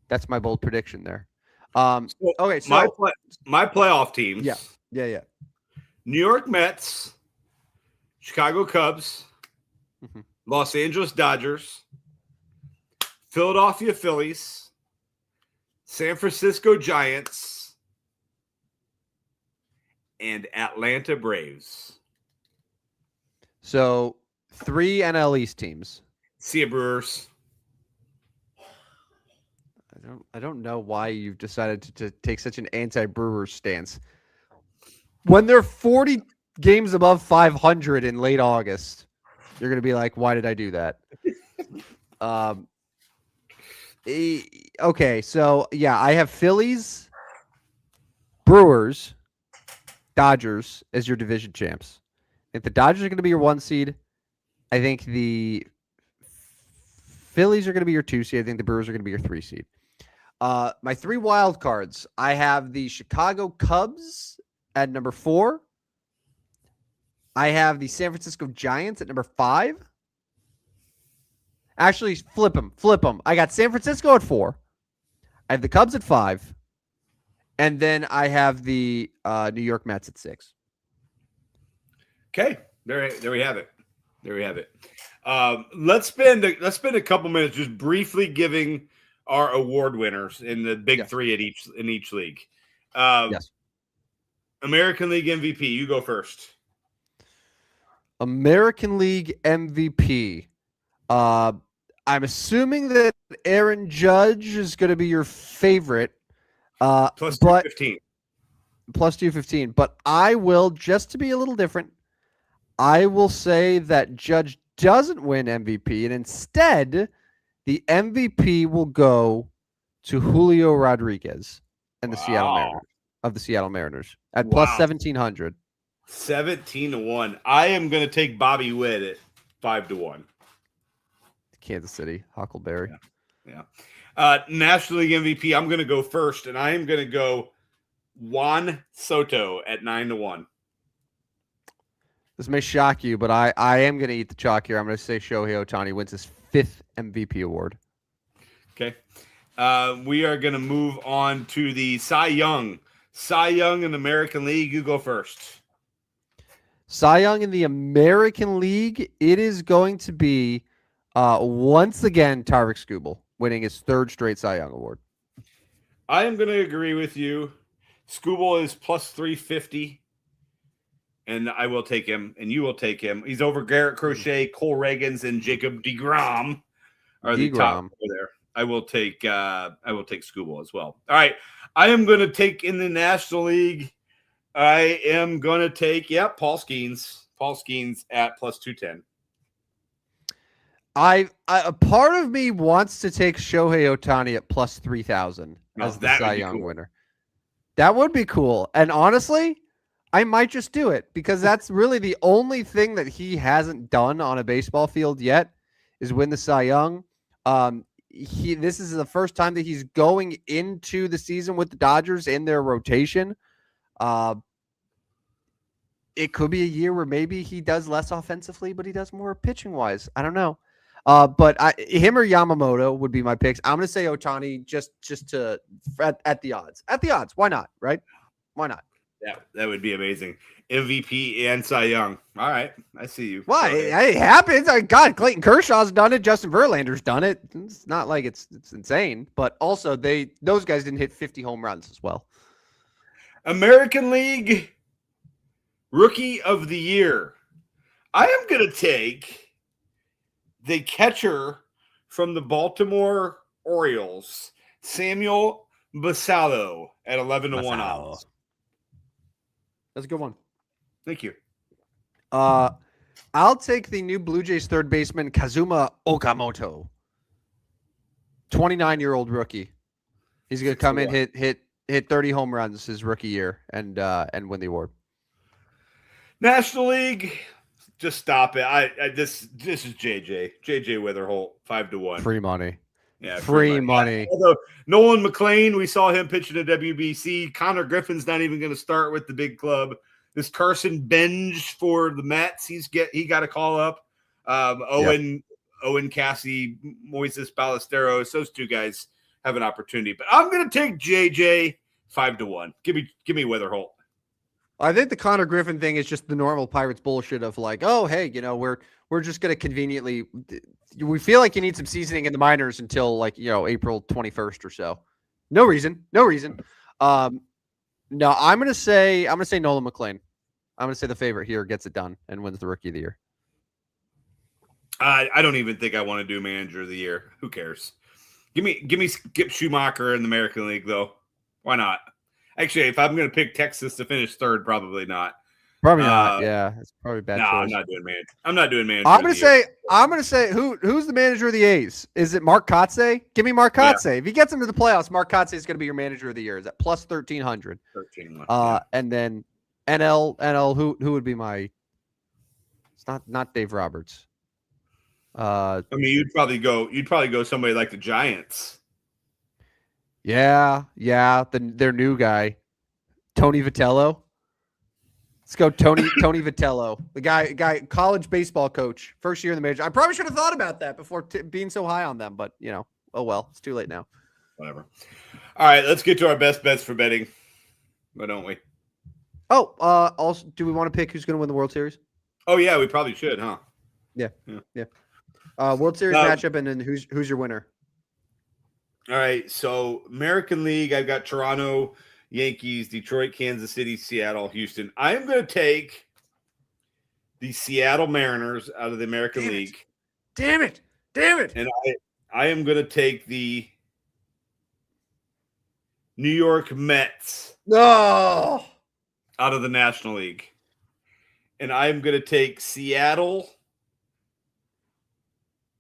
A: That's my bold prediction there. Okay, so
B: my playoff teams.
A: Yeah.
B: New York Mets, Chicago Cubs, Los Angeles Dodgers, Philadelphia Phillies, San Francisco Giants, and Atlanta Braves.
A: So 3 NL East teams.
B: See ya, Brewers.
A: I don't know why you've decided to take such an anti-Brewers stance. When they're 40 games above 500 in late August, you're going to be like, why did I do that? Okay, so yeah, I have Phillies, Brewers, Dodgers as your division champs. If the Dodgers are going to be your 1 seed, I think the Phillies are going to be your 2 seed. I think the Brewers are going to be your 3 seed. My 3 wild cards, I have the Chicago Cubs at number 4. I have the San Francisco Giants at number 5. Actually, flip them. I got San Francisco at 4. I have the Cubs at 5. And then I have the New York Mets at 6.
B: Okay, there we have it. Let's spend a couple minutes just briefly giving are award winners in the big three in each league.
A: Yes.
B: American League MVP, you go first.
A: American League MVP. I'm assuming that Aaron Judge is going to be your favorite.
B: Plus 215.
A: Plus 215. But I will, just to be a little different, I will say that Judge doesn't win MVP, and instead the MVP will go to Julio Rodriguez and the Seattle Mariners at plus 1,700.
B: 17-1. I am going to take Bobby Witt at 5-1.
A: Kansas City, Huckleberry.
B: Yeah. National League MVP, I'm going to go first, and I am going to go Juan Soto at 9-1.
A: This may shock you, but I am going to eat the chalk here. I'm going to say Shohei Ohtani wins his 5th MVP award.
B: Okay. We are going to move on to the Cy Young. Cy Young in the American League, you go first.
A: Cy Young in the American League, it is going to be once again Tarik Skubal winning his 3rd straight Cy Young award.
B: I am going to agree with you. Skubal is plus 350, and I will take him, and you will take him. He's over Garrett Crochet, Cole Reagans, and Jacob deGrom are the top over there. I will take Skubal as well. All right, I am going to take in the National League. I am going to take Paul Skeens. Paul Skeens at plus 210.
A: A part of me wants to take Shohei Ohtani at plus 3,000 as the Cy Young winner. That would be cool. And honestly, I might just do it because that's really the only thing that he hasn't done on a baseball field yet is win the Cy Young. This is the first time that he's going into the season with the Dodgers in their rotation. It could be a year where maybe he does less offensively, but he does more pitching wise. I don't know. But him or Yamamoto would be my picks. I'm going to say Ohtani just to at the odds. At the odds. Why not? Right? Why not?
B: Yeah, that would be amazing. MVP and Cy Young. All right. I see you.
A: Why? It happens. God, Clayton Kershaw's done it. Justin Verlander's done it. It's not like it's insane. But also, those guys didn't hit 50 home runs as well.
B: American League Rookie of the Year. I am going to take the catcher from the Baltimore Orioles, Samuel Basallo, at 11-1 odds.
A: That's a good one.
B: Thank you.
A: I'll take the new Blue Jays 3rd baseman, Kazuma Okamoto. 29-year-old rookie. He's going to come in, hit 30 home runs his rookie year and win the award.
B: National League, just stop it. This is JJ Witherholt, 5-1.
A: Free money.
B: Yeah,
A: free money.
B: Although Nolan McLean, we saw him pitching at WBC. Connor Griffin's not even going to start with the big club. This Carson Benj for the Mets, he got a call up. Owen Cassie, Moises Ballesteros, those two guys have an opportunity. But I'm going to take JJ 5-1. Give me Witherholt.
A: I think the Connor Griffin thing is just the normal Pirates bullshit of like, oh, hey, we're just going to conveniently – we feel like you need some seasoning in the minors until April 21st or so. No reason. No, I'm going to say Nolan McLean. I'm going to say the favorite here gets it done and wins the Rookie of the Year.
B: I don't even think I want to do Manager of the Year. Who cares? Give me Skip Schumacher in the American League, though. Why not? Actually, if I'm going to pick Texas to finish 3rd, probably not.
A: Probably not. Yeah, it's probably a bad choice.
B: I'm not doing Manager. I'm not doing Manager.
A: I'm going to say who's the manager of the A's? Is it Mark Kotsay? Give me Mark Kotsay. Yeah. If he gets him to the playoffs, Mark Kotsay is going to be your Manager of the Year. Is that plus 1,300?
B: 13.
A: And then NL. Who would be my? It's not Dave Roberts.
B: I mean, you'd probably go somebody like the Giants.
A: Yeah, their new guy, Tony Vitello. Let's go, Tony Vitello, the guy, college baseball coach, first year in the major. I probably should have thought about that before being so high on them, but oh well, it's too late now.
B: Whatever. All right, let's get to our best bets for betting. Why don't we?
A: Oh, also, do we want to pick who's going to win the World Series?
B: Oh yeah, we probably should, huh?
A: Yeah. World Series matchup, and then who's your winner?
B: All right. So American League, I've got Toronto, Yankees, Detroit, Kansas City, Seattle, Houston. I am going to take the Seattle Mariners out of the American League.
A: Damn it.
B: And I am going to take the New York Mets
A: out
B: of the National League. And I'm going to take Seattle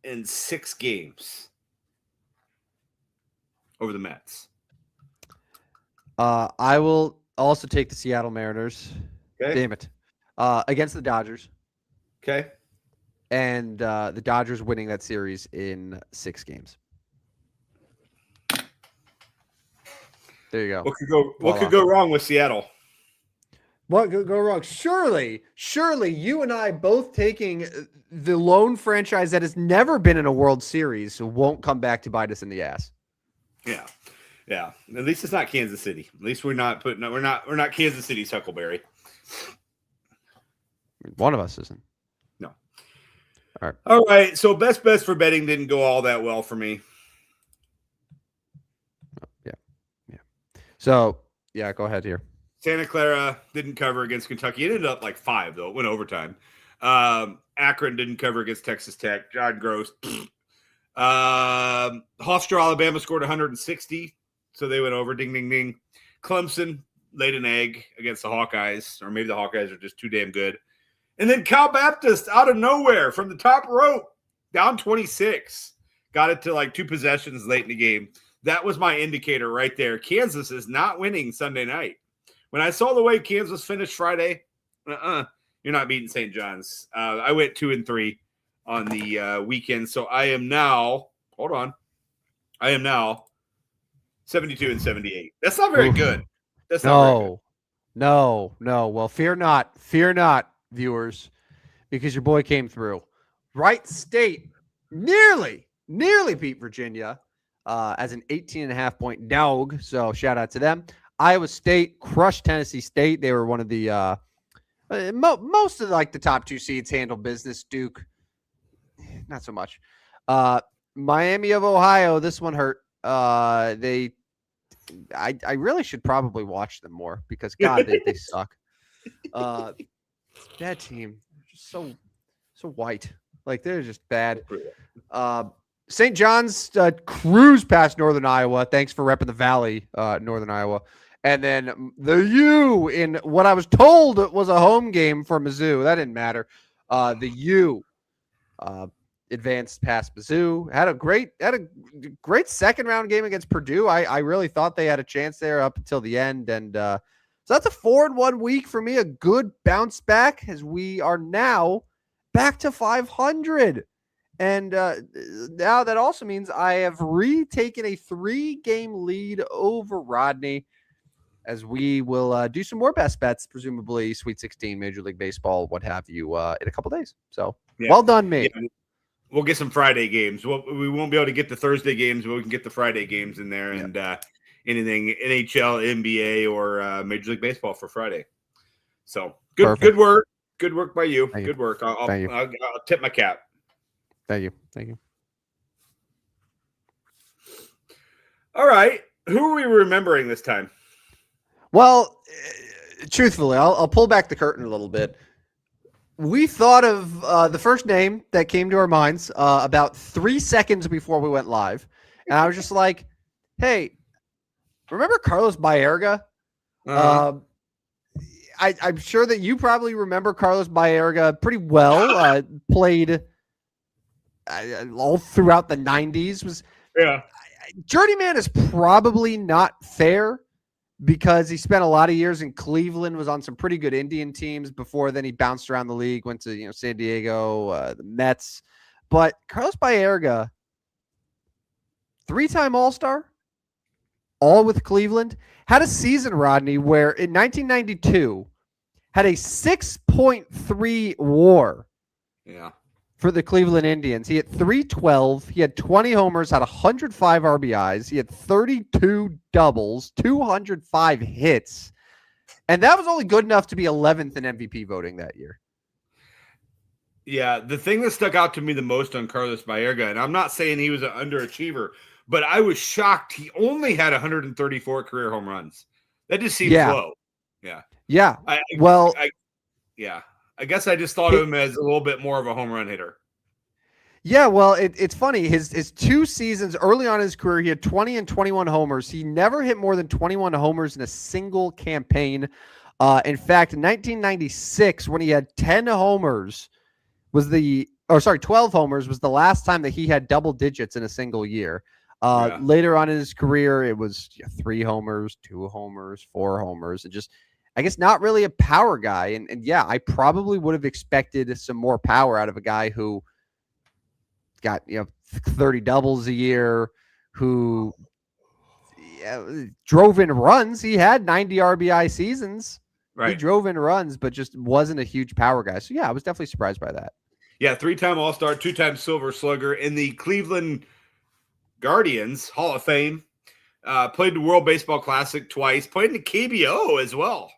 B: in 6 games over the Mets.
A: I will also take the Seattle Mariners.
B: Okay.
A: Damn it. Against the Dodgers.
B: Okay.
A: And the Dodgers winning that series in 6 games. There you go.
B: What could go wrong with Seattle?
A: What could go wrong? Surely you and I both taking the lone franchise that has never been in a World Series won't come back to bite us in the ass.
B: Yeah. Yeah. At least it's not Kansas City. At least we're not Kansas City's Huckleberry.
A: One of us isn't.
B: No.
A: All
B: right. So best bets for betting didn't go all that well for me.
A: Yeah. So yeah, go ahead here.
B: Santa Clara didn't cover against Kentucky. It ended up like 5 though. It went overtime. Akron didn't cover against Texas Tech. John Gross. Hofstra, Alabama scored 160, so they went over. Ding, ding, ding. Clemson laid an egg against the Hawkeyes, or maybe the Hawkeyes are just too damn good. And then Cal Baptist out of nowhere from the top rope, down 26, got it to like 2 possessions late in the game. That was my indicator right there. Kansas is not winning Sunday night. When I saw the way Kansas finished Friday, you're not beating St. John's. I went 2-3 on the weekend. So I am now, 72-78. That's not very good. That's not very good.
A: No. Well, fear not, viewers, because your boy came through. Wright State nearly beat Virginia as an 18.5-point dog. So shout out to them. Iowa State crushed Tennessee State. They were one of the most of like the top 2 seeds handled business. Duke, not so much. Miami of Ohio, this one hurt. I really should probably watch them more because God, they suck. That team, just so white. Like they're just bad. St. John's cruise past Northern Iowa. Thanks for repping the Valley, Northern Iowa. And then the U in what I was told was a home game for Mizzou. That didn't matter. The U advanced past Mizzou. Had a great second round game against Purdue. I really thought they had a chance there up until the end. And so that's a 4-1 week for me. A good bounce back as we are now back to 500. And now that also means I have retaken a 3-game lead over Rodney, as we will do some more best bets, presumably Sweet 16, Major League Baseball, what have you, in a couple days. So well done, me.
B: Yeah. We'll get some Friday games. We won't be able to get the Thursday games, but we can get the Friday games in there, and anything NHL, NBA, or Major League Baseball for Friday. So good work. Good work by you. Good work. I'll tip my cap.
A: Thank you.
B: All right. Who are we remembering this time?
A: Well, truthfully, I'll pull back the curtain a little bit. We thought of the first name that came to our minds about 3 seconds before we went live. And I was just like, hey, remember Carlos Baerga? I'm sure that you probably remember Carlos Baerga pretty well. Played all throughout the 90s. Journeyman is probably not fair, because he spent a lot of years in Cleveland, was on some pretty good Indian teams before then he bounced around the league, went to San Diego, the Mets. But Carlos Baerga, 3-time All-Star, all with Cleveland, had a season, Rodney, where in 1992 had a 6.3 WAR.
B: Yeah.
A: For the Cleveland Indians. He had 312. He had 20 homers, had 105 RBIs. He had 32 doubles, 205 hits. And that was only good enough to be 11th in MVP voting that year.
B: Yeah, the thing that stuck out to me the most on Carlos Baerga, and I'm not saying he was an underachiever, but I was shocked he only had 134 career home runs. That just seems low. Yeah.
A: Yeah.
B: I guess I just thought of him as a little bit more of a home run hitter.
A: Yeah, well, it's funny. His 2 seasons early on in his career, he had 20 and 21 homers. He never hit more than 21 homers in a single campaign. In fact, in 1996, when he had 10 homers, 12 homers was the last time that he had double digits in a single year. Later on in his career, it was 3 homers, 2 homers, 4 homers, and just, I guess, not really a power guy. And yeah, I probably would have expected some more power out of a guy who got 30 doubles a year, who drove in runs. He had 90 RBI seasons. Right. He drove in runs, but just wasn't a huge power guy. So yeah, I was definitely surprised by that.
B: Yeah, 3-time All-Star, 2-time Silver Slugger in the Cleveland Guardians Hall of Fame. Played the World Baseball Classic twice. Played in the KBO as well.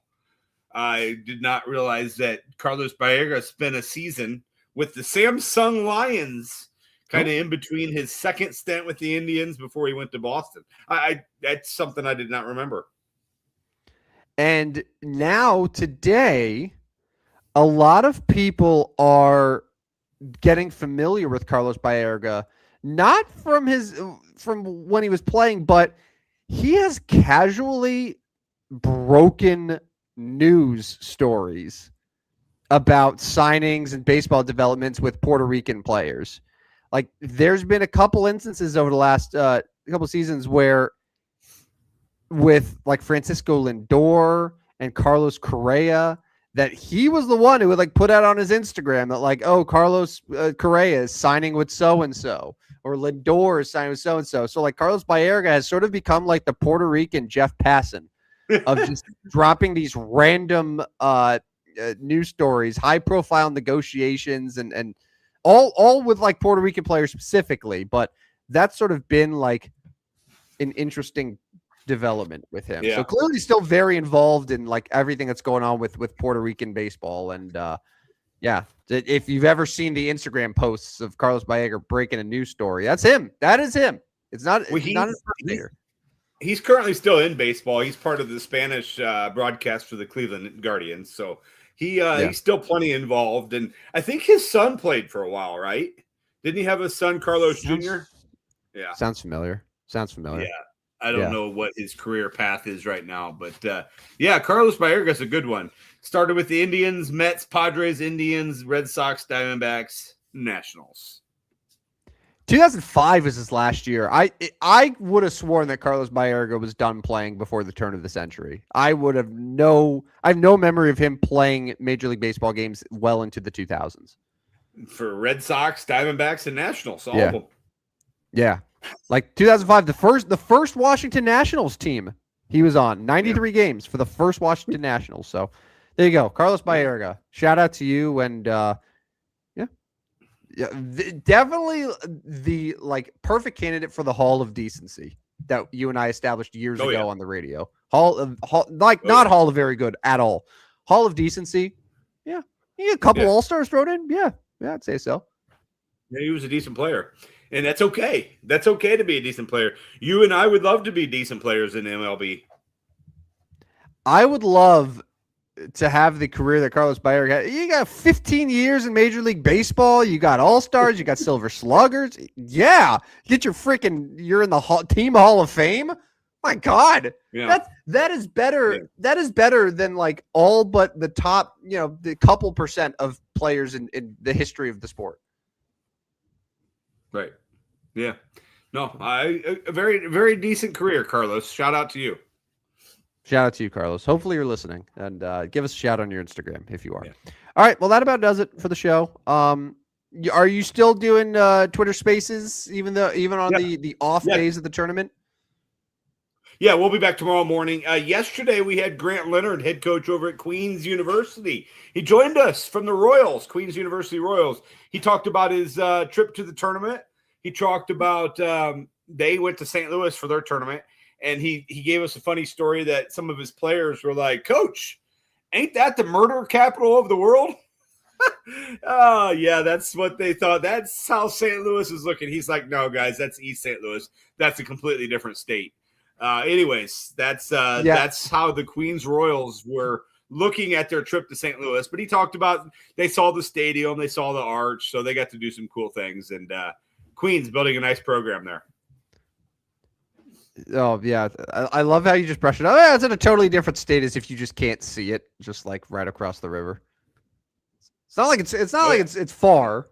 B: I did not realize that Carlos Baerga spent a season with the Samsung Lions, kind of in between his second stint with the Indians before he went to Boston. That's something I did not remember.
A: And now today, a lot of people are getting familiar with Carlos Baerga, not from when he was playing, but he has casually broken news stories about signings and baseball developments with Puerto Rican players. Like, there's been a couple instances over the last couple seasons where, with like Francisco Lindor and Carlos Correa, that he was the one who would like put out on his Instagram that like, oh, Carlos Correa is signing with so-and-so, or Lindor is signing with so-and-so. So like Carlos Baerga has sort of become like the Puerto Rican Jeff Passan of just dropping these random news stories, high profile negotiations, and all with like Puerto Rican players specifically. But that's sort of been like an interesting development with him. So clearly still very involved in like everything that's going on with Puerto Rican baseball. And if you've ever seen the Instagram posts of Carlos Baerga breaking a news story, that's him. That is him. It's not,
B: he's currently still in baseball. He's part of the Spanish broadcast for the Cleveland Guardians. So he's still plenty involved. And I think his son played for a while, right? Didn't he have a son, Carlos Jr.? Yeah.
A: Sounds familiar.
B: Yeah. I don't know what his career path is right now, but Carlos Baerga's a good one. Started with the Indians, Mets, Padres, Indians, Red Sox, Diamondbacks, Nationals.
A: 2005 was his last year. I would have sworn that Carlos Baerga was done playing before the turn of the century. I have no memory of him playing Major League Baseball games well into the 2000s.
B: For Red Sox, Diamondbacks, and Nationals, all of them.
A: Yeah. Like 2005, the first Washington Nationals team he was on, 93 games for the first Washington Nationals. So there you go. Carlos Baerga. Shout out to you. And definitely the like perfect candidate for the Hall of Decency that you and I established years ago on the radio. Hall of Very Good at all. Hall of Decency. Yeah. You get a couple All-Stars thrown in. Yeah, I'd say so.
B: Yeah, he was a decent player. And that's okay. That's okay to be a decent player. You and I would love to be decent players in MLB.
A: I would love to have the career that Carlos Baerga had. You got 15 years in Major League Baseball. You got All-Stars. You got Silver Sluggers. Yeah. You're in the Team Hall of Fame. My God. Yeah. That is better. Yeah. That is better than like all but the top, the couple percent of players in the history of the sport.
B: Right. Yeah. No, a very, very decent career, Carlos. Shout out to you.
A: Shout out to you, Carlos. Hopefully you're listening, and give us a shout on your Instagram if you are. Yeah. All right. Well, that about does it for the show. Are you still doing Twitter Spaces even on the off days of the tournament?
B: Yeah, we'll be back tomorrow morning. Yesterday, we had Grant Leonard, head coach over at Queen's University. He joined us from the Royals, Queen's University Royals. He talked about his trip to the tournament. He talked about they went to St. Louis for their tournament, and he gave us a funny story that some of his players were like, "Coach, ain't that the murder capital of the world?" Oh, yeah, that's what they thought. That's how St. Louis is looking. He's like, no, guys, that's East St. Louis. That's a completely different state. Anyways, that's how the Queens Royals were looking at their trip to St. Louis. But he talked about they saw the stadium, they saw the arch, so they got to do some cool things. And Queens building a nice program there.
A: Oh, yeah. I love how you just brush it up. Yeah, it's in a totally different state as if you just can't see it, just like right across the river. It's not like it's far,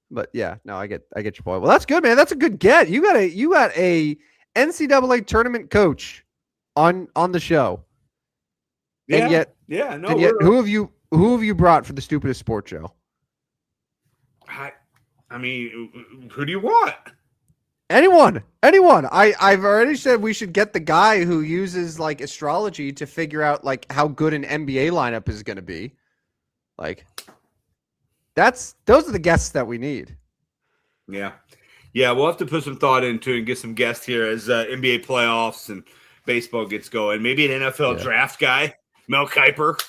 A: but yeah, no, I get your point. Well, that's good, man. That's a good get. You got a NCAA tournament coach on the show.
B: Yeah.
A: And yet, who have you brought for the Stupidest Sports Show?
B: I mean, who do you want?
A: Anyone. I've already said we should get the guy who uses like astrology to figure out like how good an NBA lineup is going to be. Like those are the guests that we need.
B: Yeah. We'll have to put some thought into and get some guests here as NBA playoffs and baseball gets going. Maybe an NFL draft guy, Mel Kiper.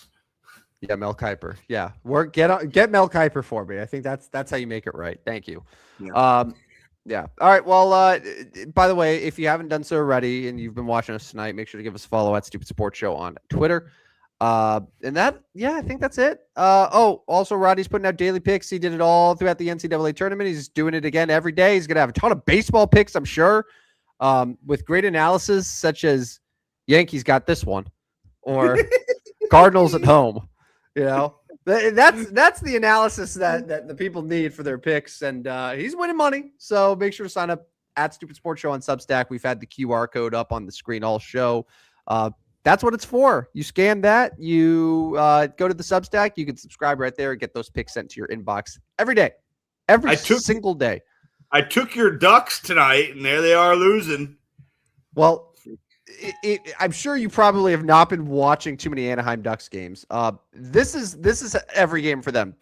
A: Yeah, Mel Kiper. Yeah, get Mel Kiper for me. I think that's how you make it right. Thank you. Yeah. Yeah. All right. Well, by the way, if you haven't done so already and you've been watching us tonight, make sure to give us a follow at Stupid Sports Show on Twitter. I think that's it. Also Rodney's putting out daily picks. He did it all throughout the NCAA tournament. He's doing it again every day. He's going to have a ton of baseball picks, I'm sure, with great analysis, such as Yankees got this one or Cardinals at home. You know, that's the analysis that the people need for their picks. And he's winning money. So make sure to sign up at Stupid Sports Show on Substack. We've had the QR code up on the screen all show. That's what it's for. You scan that, you go to the Substack, you can subscribe right there and get those picks sent to your inbox every day, single day.
B: I took your Ducks tonight, and there they are losing.
A: Well, I'm sure you probably have not been watching too many Anaheim Ducks games. This is every game for them.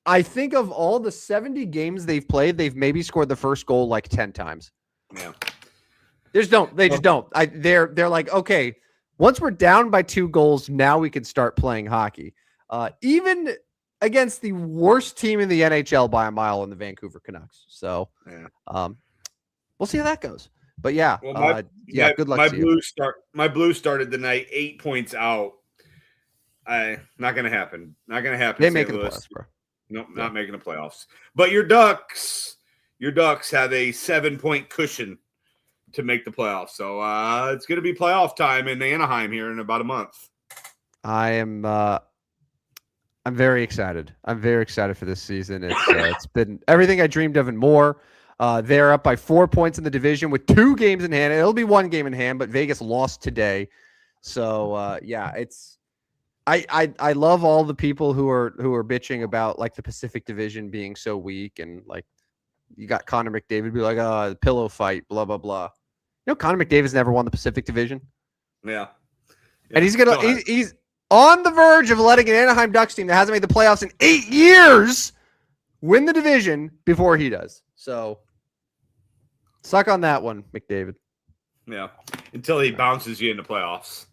A: I think of all the 70 games they've played, they've maybe scored the first goal like 10 times.
B: Yeah.
A: They just don't. They're like, okay, once we're down by 2 goals, now we can start playing hockey. Even against the worst team in the NHL by a mile in the Vancouver Canucks. So, we'll see how that goes. But yeah, good luck to you.
B: My Blues started the night 8 points out. Not going to happen. Not going to happen.
A: They make the playoffs, bro.
B: Nope, not making the playoffs. But your Ducks have a 7-point cushion to make the playoffs. So it's going to be playoff time in Anaheim here in about a month.
A: I'm very excited. I'm very excited for this season. It's been everything I dreamed of and more. They're up by 4 points in the division with 2 games in hand. It'll be 1 game in hand, but Vegas lost today. So I love all the people who are bitching about like the Pacific Division being so weak and like you got Connor McDavid be like, the pillow fight, blah blah blah. You know, Connor McDavid's never won the Pacific Division.
B: Yeah.
A: And he's on the verge of letting an Anaheim Ducks team that hasn't made the playoffs in 8 years win the division before he does. So suck on that one, McDavid.
B: Yeah. Until he bounces you into playoffs.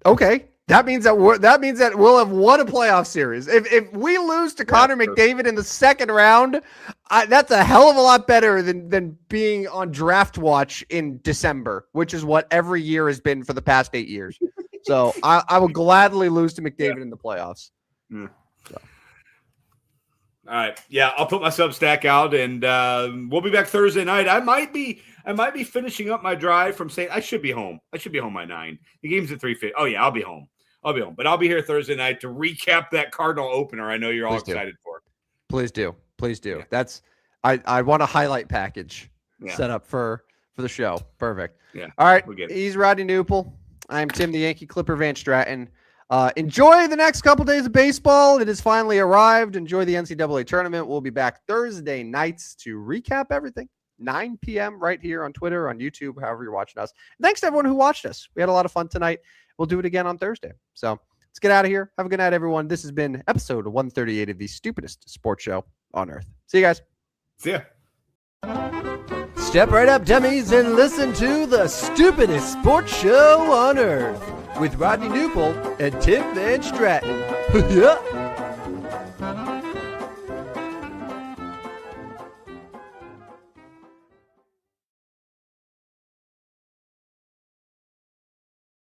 A: Okay. That means that we'll have won a playoff series. If we lose to Connor McDavid in the second round, that's a hell of a lot better than being on draft watch in December, which is what every year has been for the past 8 years. So I will gladly lose to McDavid in the playoffs.
B: Mm. So. All right. Yeah, I'll put my Substack out, and we'll be back Thursday night. I might be finishing up my drive from St. I should be home. I should be home by 9. The game's at 3:50. Oh yeah, I'll be home. But I'll be here Thursday night to recap that Cardinal opener. I know you're all excited for.
A: Please do. Yeah. That's I want a highlight package set up for the show. Perfect.
B: Yeah.
A: All right. He's Rodney Newpel. I'm Tim the Yankee Clipper Van Stratton. Enjoy the next couple days of baseball. It has finally arrived. Enjoy the NCAA tournament. We'll be back Thursday nights to recap everything. 9 p.m. right here on Twitter, on YouTube, however you're watching us. Thanks to everyone who watched us. We had a lot of fun tonight. We'll do it again on Thursday. So let's get out of here. Have a good night, everyone. This has been episode 138 of the Stupidest Sports Show on Earth. See you guys.
B: See ya.
A: Step right up, dummies, and listen to the Stupidest Sports Show on Earth with Rodney Newpel and Tim Van Stratton. Yeah.